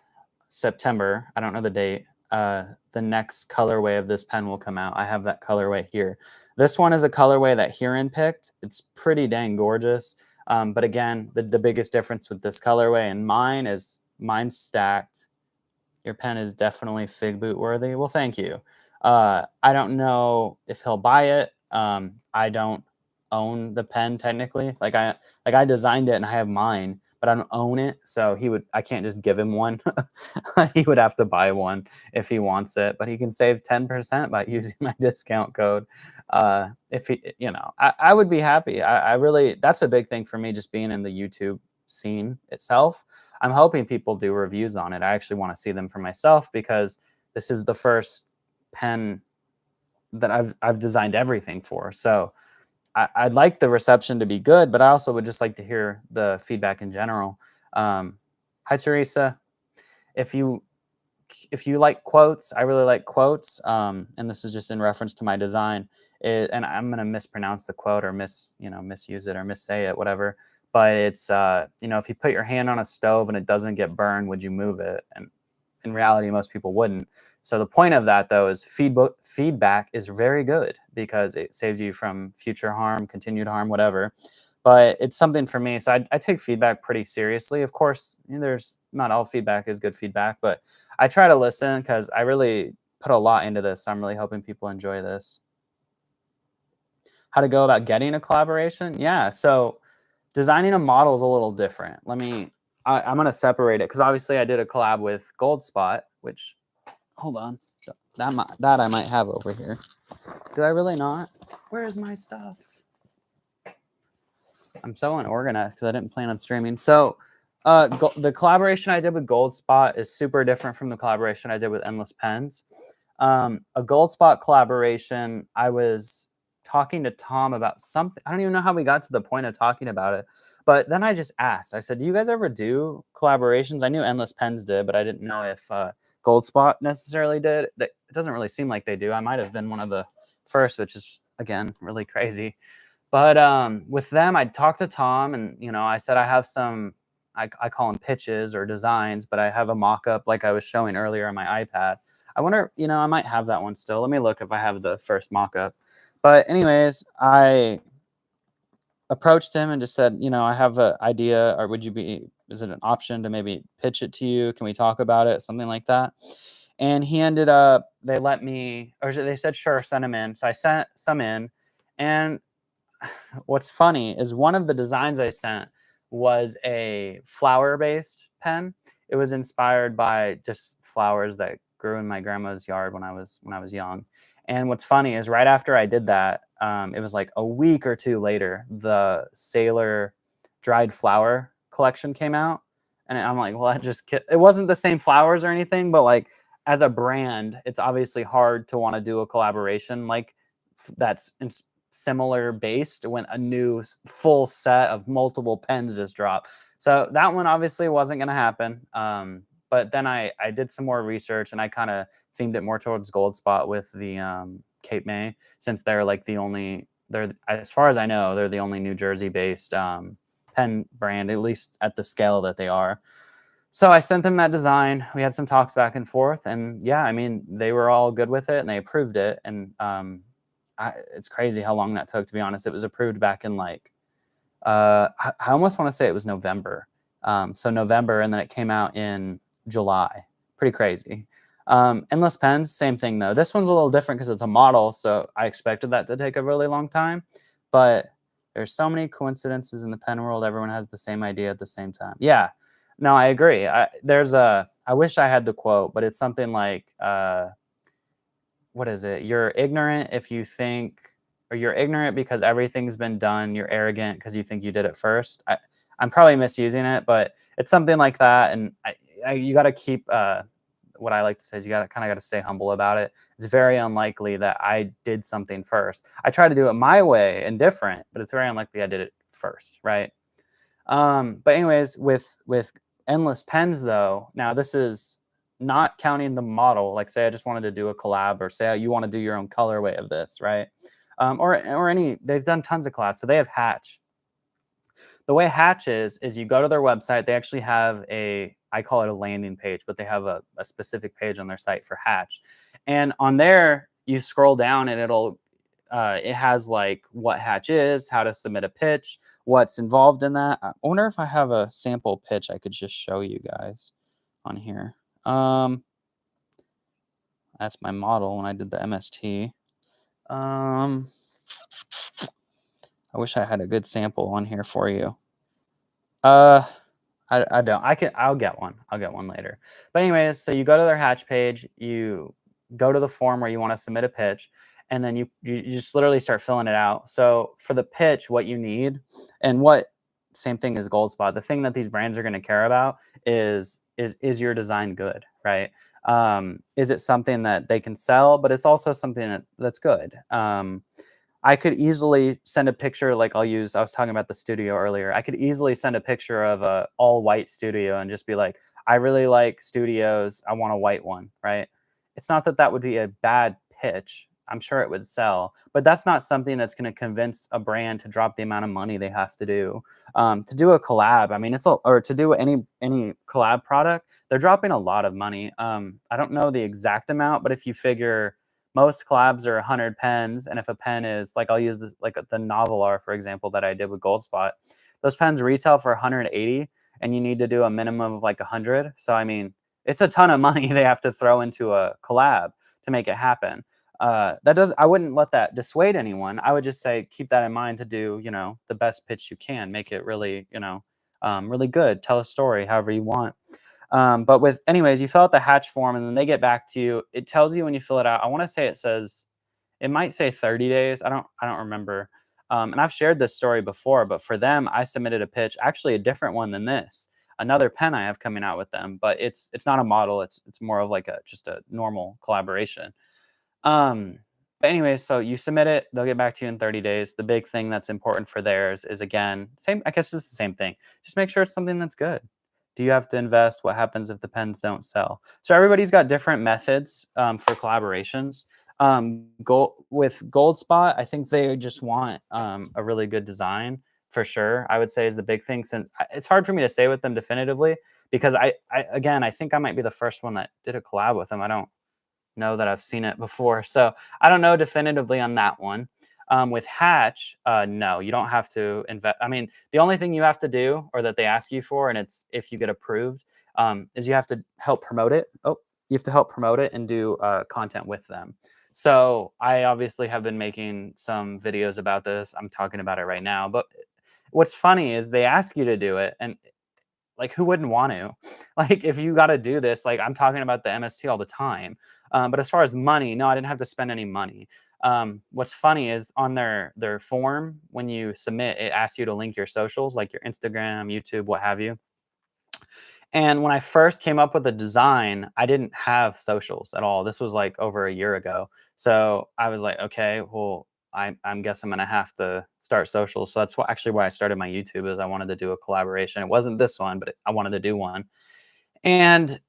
September, I don't know the date, the next colorway of this pen will come out. I have that colorway here. This one is a colorway that Huron picked. It's pretty dang gorgeous. But again, the biggest difference with this colorway and mine is mine's stacked. Your pen is definitely Figboot worthy. Well, thank you. I don't know if he'll buy it. I don't own the pen technically. Like I designed it and I have mine, but I don't own it. So I can't just give him one. He would have to buy one if he wants it, but he can save 10% by using my discount code. If he, I would be happy. I really, that's a big thing for me, just being in the YouTube scene itself. I'm hoping people do reviews on it. I actually want to see them for myself because this is the first pen that I've designed everything for. So I'd like the reception to be good, but I also would just like to hear the feedback in general. Hi, Teresa. If you like quotes, I really like quotes, and this is just in reference to my design. And I'm gonna mispronounce the quote or misuse it or missay it, whatever. But it's if you put your hand on a stove and it doesn't get burned, would you move it? And in reality, most people wouldn't. So the point of that, though, is feedback is very good because it saves you from future harm, continued harm, whatever. But it's something for me. So I take feedback pretty seriously. Of course, there's not all feedback is good feedback, but I try to listen because I really put a lot into this. So I'm really hoping people enjoy this. How to go about getting a collaboration? Yeah. So designing a model is a little different. I'm going to separate it because obviously I did a collab with Goldspot, which, hold on, that I might have over here. Do I really not? Where's my stuff? I'm so unorganized because I didn't plan on streaming. So the collaboration I did with Goldspot is super different from the collaboration I did with Endless Pens. A Goldspot collaboration, I was talking to Tom about something. I don't even know how we got to the point of talking about it. But then I just asked. I said, do you guys ever do collaborations? I knew Endless Pens did, but I didn't know if Goldspot necessarily did. It doesn't really seem like they do. I might have been one of the first, which is, again, really crazy. But with them, I talked to Tom, and I said I have some, I call them pitches or designs, but I have a mock-up like I was showing earlier on my iPad. I wonder, I might have that one still. Let me look if I have the first mock-up. But anyways, I approached him and just said, I have an idea, or is it an option to maybe pitch it to you? Can we talk about it? Something like that. And he ended up, they let me, or they said, sure, send them in. So I sent some in. And what's funny is one of the designs I sent was a flower-based pen. It was inspired by just flowers that grew in my grandma's yard when I was young. And what's funny is right after I did that, it was like a week or two later, the Sailor dried flower collection came out, and I'm like, well, it wasn't the same flowers or anything, but like as a brand, it's obviously hard to want to do a collaboration like that's similar based when a new full set of multiple pens just drop. So that one obviously wasn't going to happen. But then I did some more research and I kind of themed it more towards Goldspot with the Cape May, since they're like as far as I know, they're the only New Jersey based pen brand, at least at the scale that they are. So I sent them that design. We had some talks back and forth, and yeah, I mean, they were all good with it and they approved it. And it's crazy how long that took, to be honest. It was approved back in like, I almost want to say it was November. So November, and then it came out in July. Pretty crazy. Endless Pens, same thing though. This one's a little different because it's a model, so I expected that to take a really long time. But there's so many coincidences in the pen world. Everyone has the same idea at the same time. Yeah, no, I agree. I wish I had the quote, but it's something like, what is it? You're ignorant if you think, or you're ignorant because everything's been done. You're arrogant because you think you did it first. I'm probably misusing it, but it's something like that. And you got to keep, what I like to say is you got to stay humble about it. It's very unlikely that I did something first. I try to do it my way and different, but it's very unlikely I did it first, right? But anyways, with Endless Pens though, now this is not counting the model. Like say I just wanted to do a collab, or say you want to do your own colorway of this, right? They've done tons of collabs. So they have Hatch. The way Hatch is you go to their website. They actually have I call it a landing page, but they have a specific page on their site for Hatch. And on there, you scroll down and it has like what Hatch is, how to submit a pitch, what's involved in that. I wonder if I have a sample pitch I could just show you guys on here. That's my model when I did the MST. I wish I had a good sample on here for you. I don't. I'll get one. I'll get one later. But anyways, so you go to their Hatch page, you go to the form where you want to submit a pitch, and then you just literally start filling it out. So for the pitch, what you need, and what same thing as Goldspot, the thing that these brands are going to care about is your design good, right? Is it something that they can sell, but it's also something that's good. I could easily send a picture, like I was talking about the studio earlier. I could easily send a picture of a all white studio and just be like, I really like studios. I want a white one, right? It's not that that would be a bad pitch. I'm sure it would sell, but that's not something that's going to convince a brand to drop the amount of money they have to do. To do a collab, I mean, or to do any collab product, they're dropping a lot of money. I don't know the exact amount, but if you figure most collabs are 100 pens, and if a pen is like, I'll use this like the Novelar, for example, that I did with Goldspot. Those pens retail for 180, and you need to do a minimum of like 100. So I mean, it's a ton of money they have to throw into a collab to make it happen. I wouldn't let that dissuade anyone. I would just say keep that in mind to do, the best pitch you can, make it really, really good. Tell a story however you want. But anyways, you fill out the Hatch form and then they get back to you. It tells you when you fill it out. I want to say it might say 30 days. I don't remember. And I've shared this story before, but for them, I submitted a pitch, actually a different one than this, another pen I have coming out with them, but it's not a model. It's more of like just a normal collaboration. Um, but anyways, so you submit it, they'll get back to you in 30 days. The big thing that's important for theirs is, again, same, I guess it's the same thing. Just make sure it's something that's good. Do you have to invest? What happens if the pens don't sell? So everybody's got different methods for collaborations. With Goldspot, I think they just want a really good design for sure. I would say is the big thing. Since it's hard for me to say with them definitively because again, I think I might be the first one that did a collab with them. I don't know that I've seen it before. So I don't know definitively on that one. With Hatch, no, you don't have to invest. I mean, the only thing you have to do, or that they ask you for, and it's if you get approved, is you have to help promote it. Oh, you have to help promote it and do content with them. So I obviously have been making some videos about this. I'm talking about it right now. But what's funny is they ask you to do it, and like, who wouldn't want to? Like, if you got to do this, like, I'm talking about the MST all the time. But as far as money, no, I didn't have to spend any money. What's funny is on their form, when you submit, it asks you to link your socials, like your Instagram, YouTube, what have you. And when I first came up with the design, I didn't have socials at all. This was like over a year ago. So I was like, okay, well, I'm guess I'm gonna have to start socials. So that's actually why I started my YouTube is I wanted to do a collaboration. It wasn't this one, but I wanted to do one. And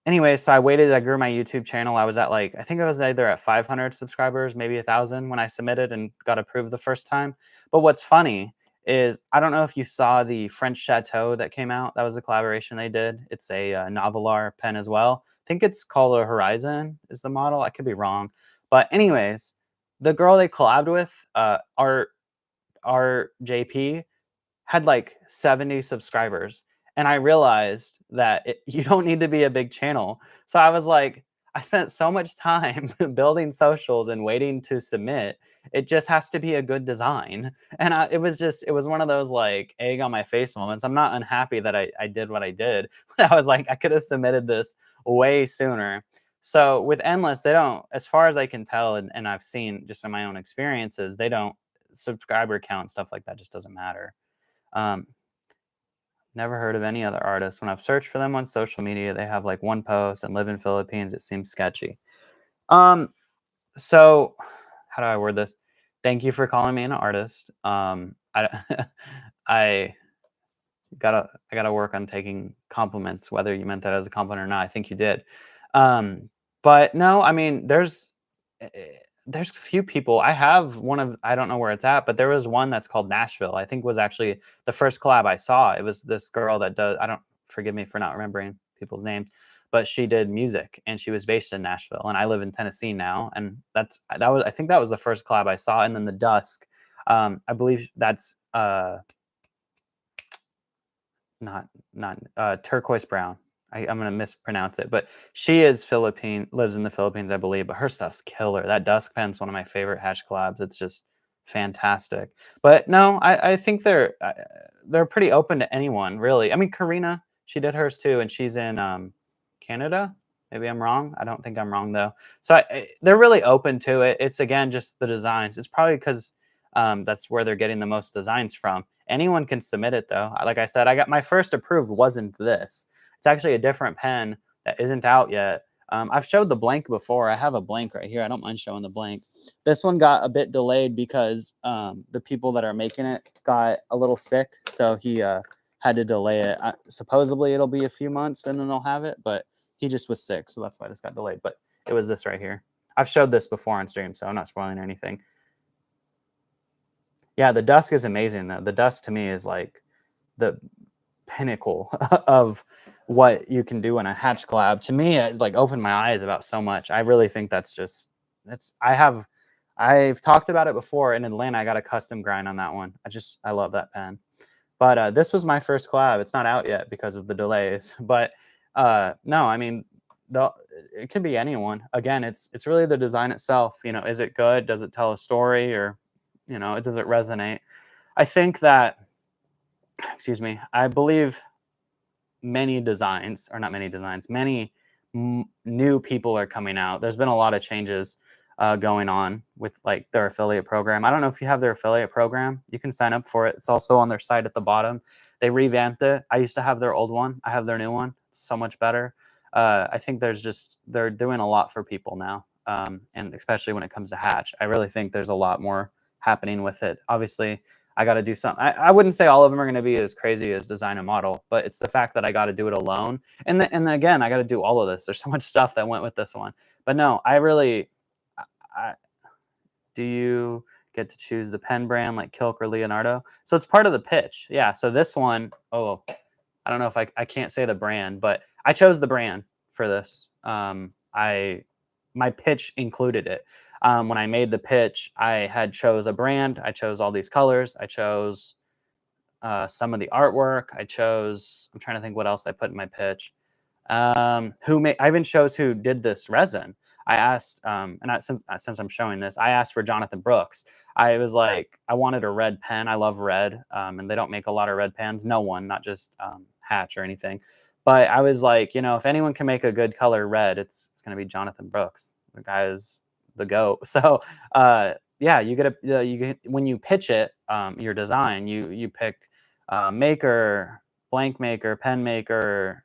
anyway, so I waited. I grew my YouTube channel. I was at like I think I was either at 500 subscribers, maybe 1,000 when I submitted and got approved the first time. But what's funny is I don't know if you saw the French Chateau that came out. That was a collaboration they did. It's a Novelar pen as well. I think it's called a Horizon is the model. I could be wrong. But anyways, the girl they collabed with, Art JP, had like 70 subscribers. And I realized that you don't need to be a big channel. So I was like, I spent so much time building socials and waiting to submit. It just has to be a good design. And it was one of those like egg on my face moments. I'm not unhappy that I did what I did, but I was like, I could have submitted this way sooner. So with Endless, they don't, as far as I can tell, and I've seen just in my own experiences, they don't subscriber count, stuff like that just doesn't matter. Um, Never heard of any other artists. When I've searched for them on social media, they have like one post and live in Philippines. It seems sketchy. Um, so how do I word this? Thank you for calling me an artist. I I gotta work on taking compliments, whether you meant that as a compliment or not. I think you did. Um, but no, I mean, eh, eh, there's a few people. I have one of I don't know where it's at, but there was one that's called Nashville. I think was actually the first collab I saw. It was this girl that does. I don't forgive me for not remembering people's names, but she did music and she was based in Nashville. And I live in Tennessee now, and I think that was the first collab I saw. And then the Dusk, I believe that's not turquoise brown. I'm gonna mispronounce it, but she is Philippine, lives in the Philippines, I believe. But her stuff's killer. That Dusk pen's one of my favorite Hatch collabs. It's just fantastic. But no, I think they're pretty open to anyone, really. I mean, Karina, she did hers too, and she's in Canada. Maybe I'm wrong. I don't think I'm wrong though. So they're really open to it. It's again just the designs. It's probably because that's where they're getting the most designs from. Anyone can submit it though. Like I said, I got my first approved wasn't this. It's actually a different pen that isn't out yet. I've showed the blank before. I have a blank right here. I don't mind showing the blank. This one got a bit delayed because the people that are making it got a little sick, so he had to delay it. Supposedly it'll be a few months and then they'll have it, but he just was sick, so that's why this got delayed. But it was this right here. I've showed this before on stream, so I'm not spoiling or anything. Yeah, the dusk is amazing though. The dusk to me is like the pinnacle of what you can do in a hatch collab. To me, it like opened my eyes about so much. I really think I've talked about it before in Atlanta. I got a custom grind on that one. I love that pen. But this was my first collab. It's not out yet because of the delays. But no, I mean, it could be anyone. Again, it's really the design itself. You know, is it good? Does it tell a story, or does it resonate? I think that, excuse me, I believe many designs, or not many designs, many new people are coming out. There's been a lot of changes going on with like their affiliate program. I don't know if you have their affiliate program. You can sign up for it. It's also on their site at the bottom. They revamped it. I used to have their old one. I have their new one. It's so much better. I think they're doing a lot for people now, and especially when it comes to Hatch. I really think there's a lot more happening with it. Obviously, I got to do something. I wouldn't say all of them are going to be as crazy as design a model, but it's the fact that I got to do it alone. And then again, I got to do all of this. There's so much stuff that went with this one. But no, I do you get to choose the pen brand like Kilk or Leonardo? So it's part of the pitch. Yeah. So this one, I don't know if I can't say the brand, but I chose the brand for this. My pitch included it. When I made the pitch, I had chose a brand. I chose all these colors. I chose some of the artwork. I'm trying to think what else I put in my pitch. I even chose who did this resin. I asked, since I'm showing this, I asked for Jonathan Brooks. I was like, I wanted a red pen. I love red, and they don't make a lot of red pens. No one, not just Hatch or anything. But I was like, if anyone can make a good color red, it's going to be Jonathan Brooks. The guy is the goat. So yeah, when you pitch it, your design, you pick maker, blank maker, pen maker,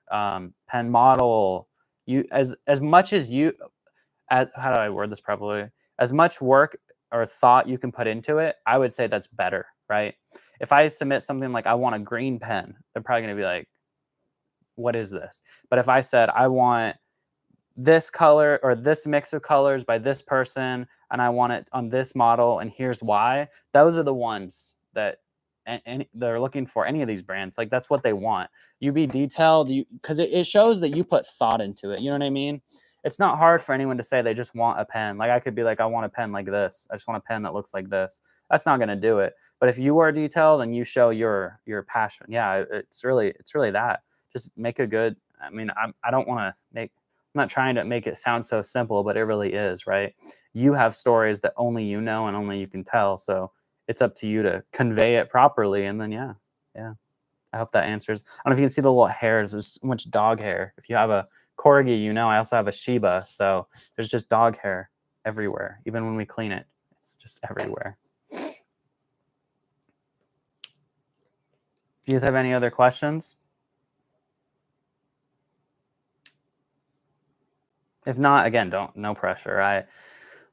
pen model. You as much as you as how do I word this properly? As much work or thought you can put into it, I would say that's better, right? If I submit something like I want a green pen, they're probably going to be like, "What is this?" But if I said I want this color or this mix of colors by this person and I want it on this model and here's why, those are the ones that and they're looking for. Any of these brands, like that's what they want. You be detailed, because it shows that you put thought into it. You know what I mean? It's not hard for anyone to say they just want a pen. Like I could be like, I want a pen like this. I just want a pen that looks like this. That's not going to do it. But if you are detailed and you show your passion, yeah, it's really that. Just make a good. I mean, I don't want to make. I'm not trying to make it sound so simple, but it really is, right? You have stories that only you know and only you can tell. So it's up to you to convey it properly. And then, yeah. I hope that answers. I don't know if you can see the little hairs. There's so much dog hair. If you have a corgi, I also have a Shiba. So there's just dog hair everywhere. Even when we clean it, it's just everywhere. Do you guys have any other questions? If not, again, no pressure. I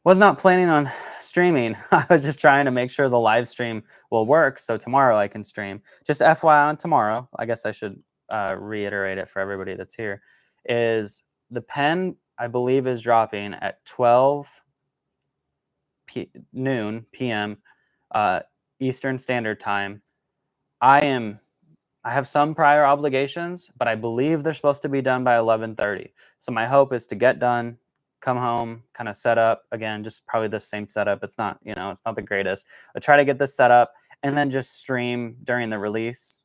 was not planning on streaming. I was just trying to make sure the live stream will work so tomorrow I can stream. Just FYI on tomorrow, I guess I should reiterate it for everybody that's here, is the pen, I believe, is dropping at 12 noon p.m. Eastern Standard Time. I have some prior obligations, but I believe they're supposed to be done by 11:30. So my hope is to get done, come home, kind of set up again, just probably the same setup. It's not, it's not the greatest. I try to get this set up and then just stream during the release.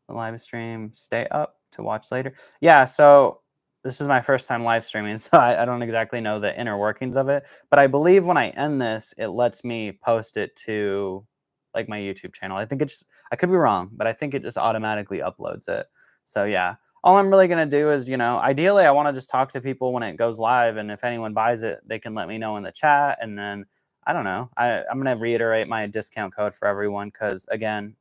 The live stream, stay up to watch later. Yeah, so this is my first time live streaming, so I don't exactly know the inner workings of it. But I believe when I end this, it lets me post it to like my YouTube channel. I think it just, I could be wrong, but I think it just automatically uploads it. So yeah, all I'm really going to do is, ideally I want to just talk to people when it goes live. And if anyone buys it, they can let me know in the chat. And then I don't know, I'm going to reiterate my discount code for everyone. Cause again,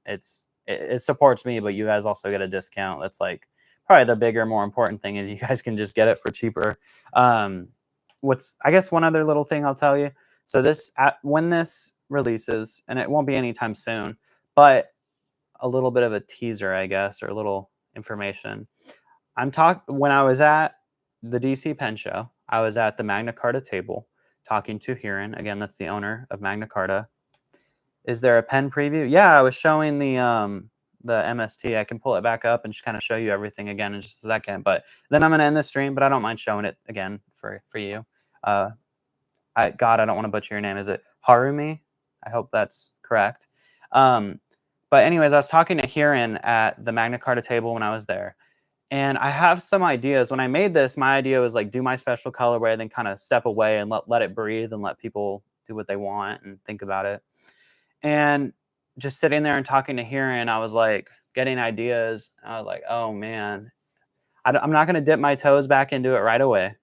it supports me, but you guys also get a discount. That's like probably the bigger, more important thing is you guys can just get it for cheaper. I guess one other little thing I'll tell you. So when this releases, and it won't be anytime soon, but a little bit of a teaser, I guess, or a little information. When I was at the DC Pen Show, I was at the Magna Carta table talking to Hiran. Again, that's the owner of Magna Carta. Is there a pen preview? Yeah, I was showing the MST. I can pull it back up and just kind of show you everything again in just a second. But then I'm gonna end the stream, but I don't mind showing it again for you. I don't want to butcher your name. Is it Harumi? I hope that's correct. But anyways, I was talking to Hiran at the Magna Carta table when I was there. And I have some ideas. When I made this, my idea was like do my special colorway, then kind of step away and let it breathe and let people do what they want and think about it. And just sitting there and talking to Hiran, I was like getting ideas. I was like, oh man, I'm not going to dip my toes back into it right away.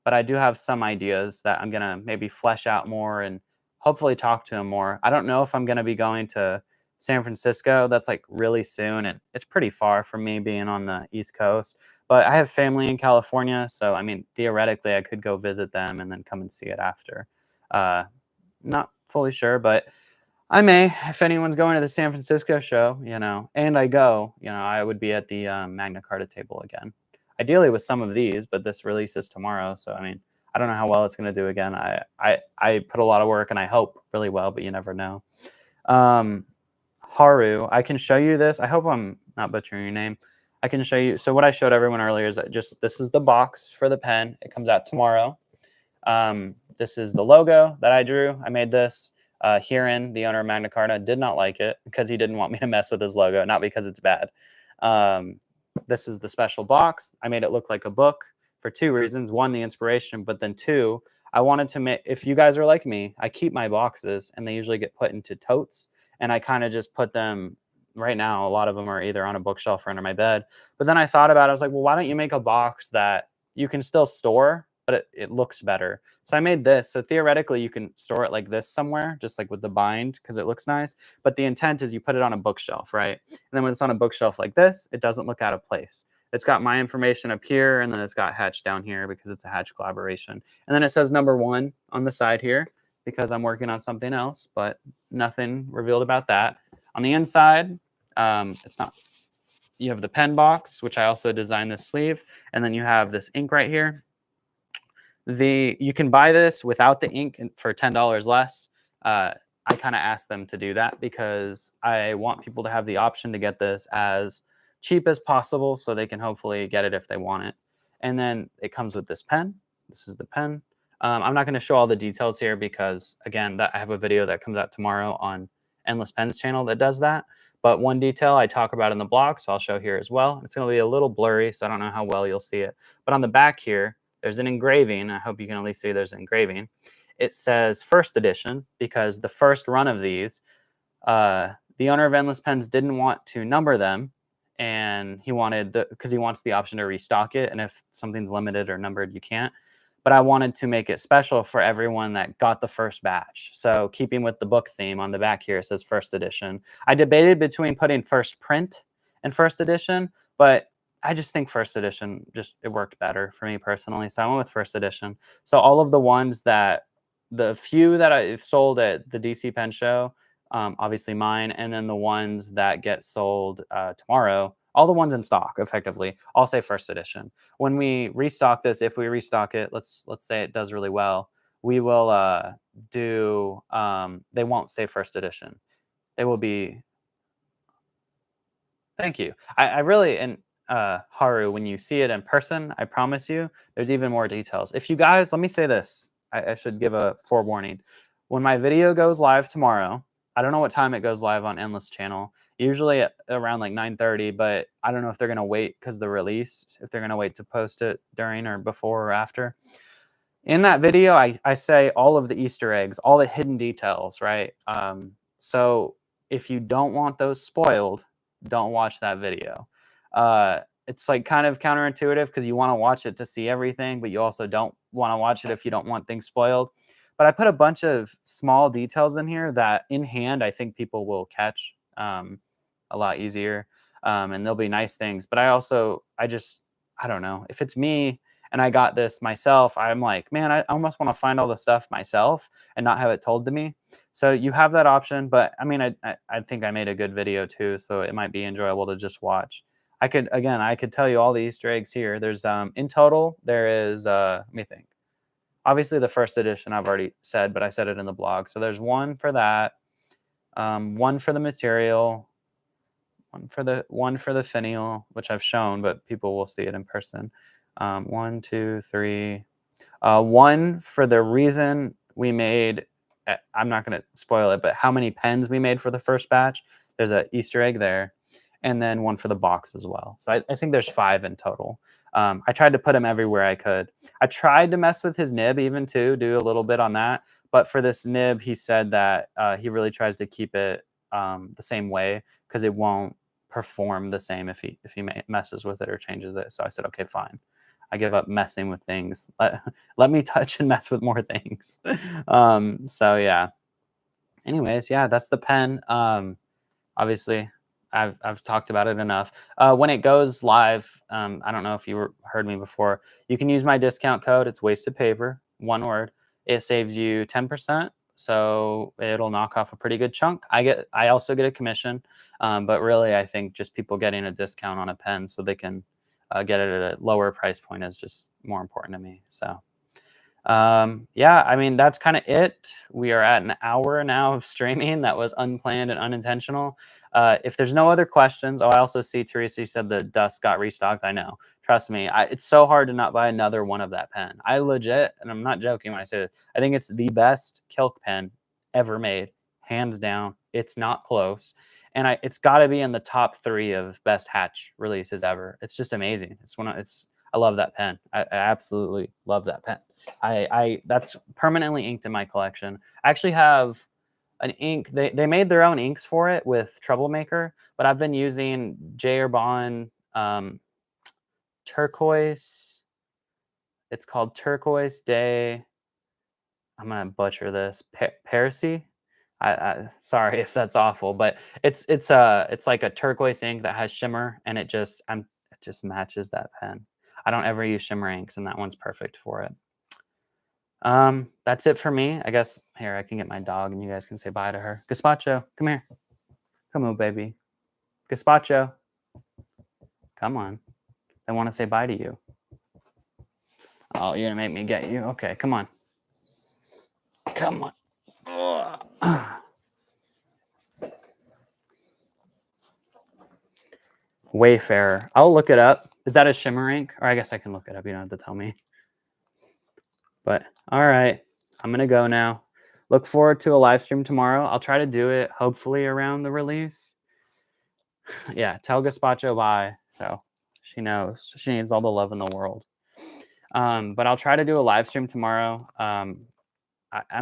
But I do have some ideas that I'm going to maybe flesh out more and hopefully talk to him more. I don't know if I'm going to be going to San Francisco. That's like really soon. And it's pretty far from me being on the East Coast. But I have family in California. So, I mean, theoretically, I could go visit them and then come and see it after. Not fully sure, but I may. If anyone's going to the San Francisco show, and I go, I would be at the Magna Carta table again. Ideally with some of these, but this releases tomorrow. So, I mean, I don't know how well it's going to do again. I put a lot of work and I hope really well, but you never know. Haru, I can show you this. I hope I'm not butchering your name. I can show you. So what I showed everyone earlier is that this is the box for the pen. It comes out tomorrow. This is the logo that I drew. I made this. Hiran, the owner of Magna Carta, did not like it because he didn't want me to mess with his logo, not because it's bad. This is the special box. I made it look like a book for two reasons. One, the inspiration, but then two, I wanted to make, if you guys are like me, I keep my boxes and they usually get put into totes. And I kind of just put them, right now, a lot of them are either on a bookshelf or under my bed. But then I thought about it, I was like, well, why don't you make a box that you can still store, but it looks better. So I made this. So theoretically, you can store it like this somewhere, just like with the bind, because it looks nice. But the intent is you put it on a bookshelf, right? And then when it's on a bookshelf like this, it doesn't look out of place. It's got my information up here, and then it's got Hatch down here because it's a Hatch collaboration. And then it says #1 on the side here because I'm working on something else, but nothing revealed about that. On the inside, it's not. You have the pen box, which I also designed this sleeve, and then you have this ink right here. You can buy this without the ink for $10 less. I kind of asked them to do that because I want people to have the option to get this as cheap as possible so they can hopefully get it if they want it. And then it comes with this pen. This is the pen. I'm not going to show all the details here because, again, I have a video that comes out tomorrow on Endless Pens channel that does that. But one detail I talk about in the blog, so I'll show here as well. It's going to be a little blurry, so I don't know how well you'll see it. But on the back here, there's an engraving. I hope you can at least see there's an engraving. It says first edition because the first run of these, the owner of Endless Pens didn't want to number them, and he wanted because he wants the option to restock it. And if something's limited or numbered, you can't. But I wanted to make it special for everyone that got the first batch. So keeping with the book theme on the back here, it says first edition. I debated between putting first print and first edition, but I just think first edition, it worked better for me personally. So I went with first edition. So all of the ones the few that I've sold at the DC Pen Show, obviously mine, and then the ones that get sold tomorrow, all the ones in stock, effectively, I'll say first edition. When we restock this, if we restock it, let's say it does really well, we will do, they won't say first edition. They will be, thank you. I really, and Haru, when you see it in person, I promise you, there's even more details. If you guys, let me say this, I should give a forewarning. When my video goes live tomorrow, I don't know what time it goes live on Endless channel, usually at around like 9:30, but I don't know if they're going to wait because the release, if they're going to wait to post it during or before or after. In that video, I say all of the Easter eggs, all the hidden details, right? So if you don't want those spoiled, don't watch that video. It's like kind of counterintuitive because you want to watch it to see everything, but you also don't want to watch it if you don't want things spoiled. But I put a bunch of small details in here that in hand, I think people will catch a lot easier. And they'll be nice things. But I don't know. If it's me and I got this myself, I'm like, man, I almost want to find all the stuff myself and not have it told to me. So you have that option, but I mean, I think I made a good video too, so it might be enjoyable to just watch. I could tell you all the Easter eggs here. There's in total there is let me think. Obviously the first edition I've already said, but I said it in the blog. So there's one for that, one for the material, one for the finial, which I've shown, but people will see it in person. One, two, three. One for the reason we made. I'm not going to spoil it, but how many pens we made for the first batch. There's an Easter egg there, and then one for the box as well. So I think there's 5 in total. I tried to put him everywhere I could. I tried to mess with his nib even too, do a little bit on that. But for this nib, he said that he really tries to keep it the same way because it won't perform the same if he messes with it or changes it. So I said, okay, fine. I give up messing with things. Let me touch and mess with more things. So yeah. Anyways, yeah, that's the pen. Obviously, I've talked about it enough. When it goes live, I don't know if heard me before. You can use my discount code. It's wasted paper, one word. It saves you 10%, so it'll knock off a pretty good chunk. I also get a commission, but really, I think just people getting a discount on a pen so they can get it at a lower price point is just more important to me. So. Yeah, I mean, that's kind of it. We are at an hour now of streaming. That was unplanned and unintentional. If there's no other questions, I also see Teresa said the dust got restocked. I know. Trust me, it's so hard to not buy another one of that pen. I legit, and I'm not joking when I say it, I think it's the best Kilk pen ever made, hands down. It's not close. And it's got to be in the top 3 of best hatch releases ever. It's just amazing. I love that pen. I absolutely love that pen. I that's permanently inked in my collection. I actually have an ink. They made their own inks for it with Troublemaker, but I've been using J. Herbon turquoise. It's called Turquoise Day. I'm gonna butcher this. Percy. Sorry if that's awful, but it's like a turquoise ink that has shimmer, and it just matches that pen. I don't ever use shimmer inks, and that one's perfect for it. That's it for me. I guess here I can get my dog and you guys can say bye to her. Gazpacho, come here. Come on, baby. Gazpacho, come on. I want to say bye to you. Oh, you're gonna make me get you. Okay, come on. Come on. Wayfarer. I'll look it up. Is that a shimmer ink? Or I guess I can look it up. You don't have to tell me. But all right, I'm gonna go now. Look forward to a live stream tomorrow. I'll try to do it hopefully around the release. Yeah, tell Gazpacho bye. So she knows she needs all the love in the world. But I'll try to do a live stream tomorrow. I'm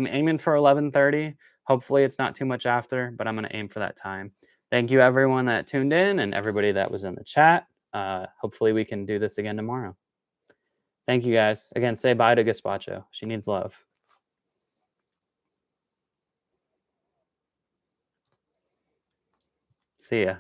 aiming for 11:30. Hopefully it's not too much after, but I'm going to aim for that time. Thank you everyone that tuned in and everybody that was in the chat. Hopefully we can do this again tomorrow. Thank you guys. Again, say bye to Gazpacho. She needs love. See ya.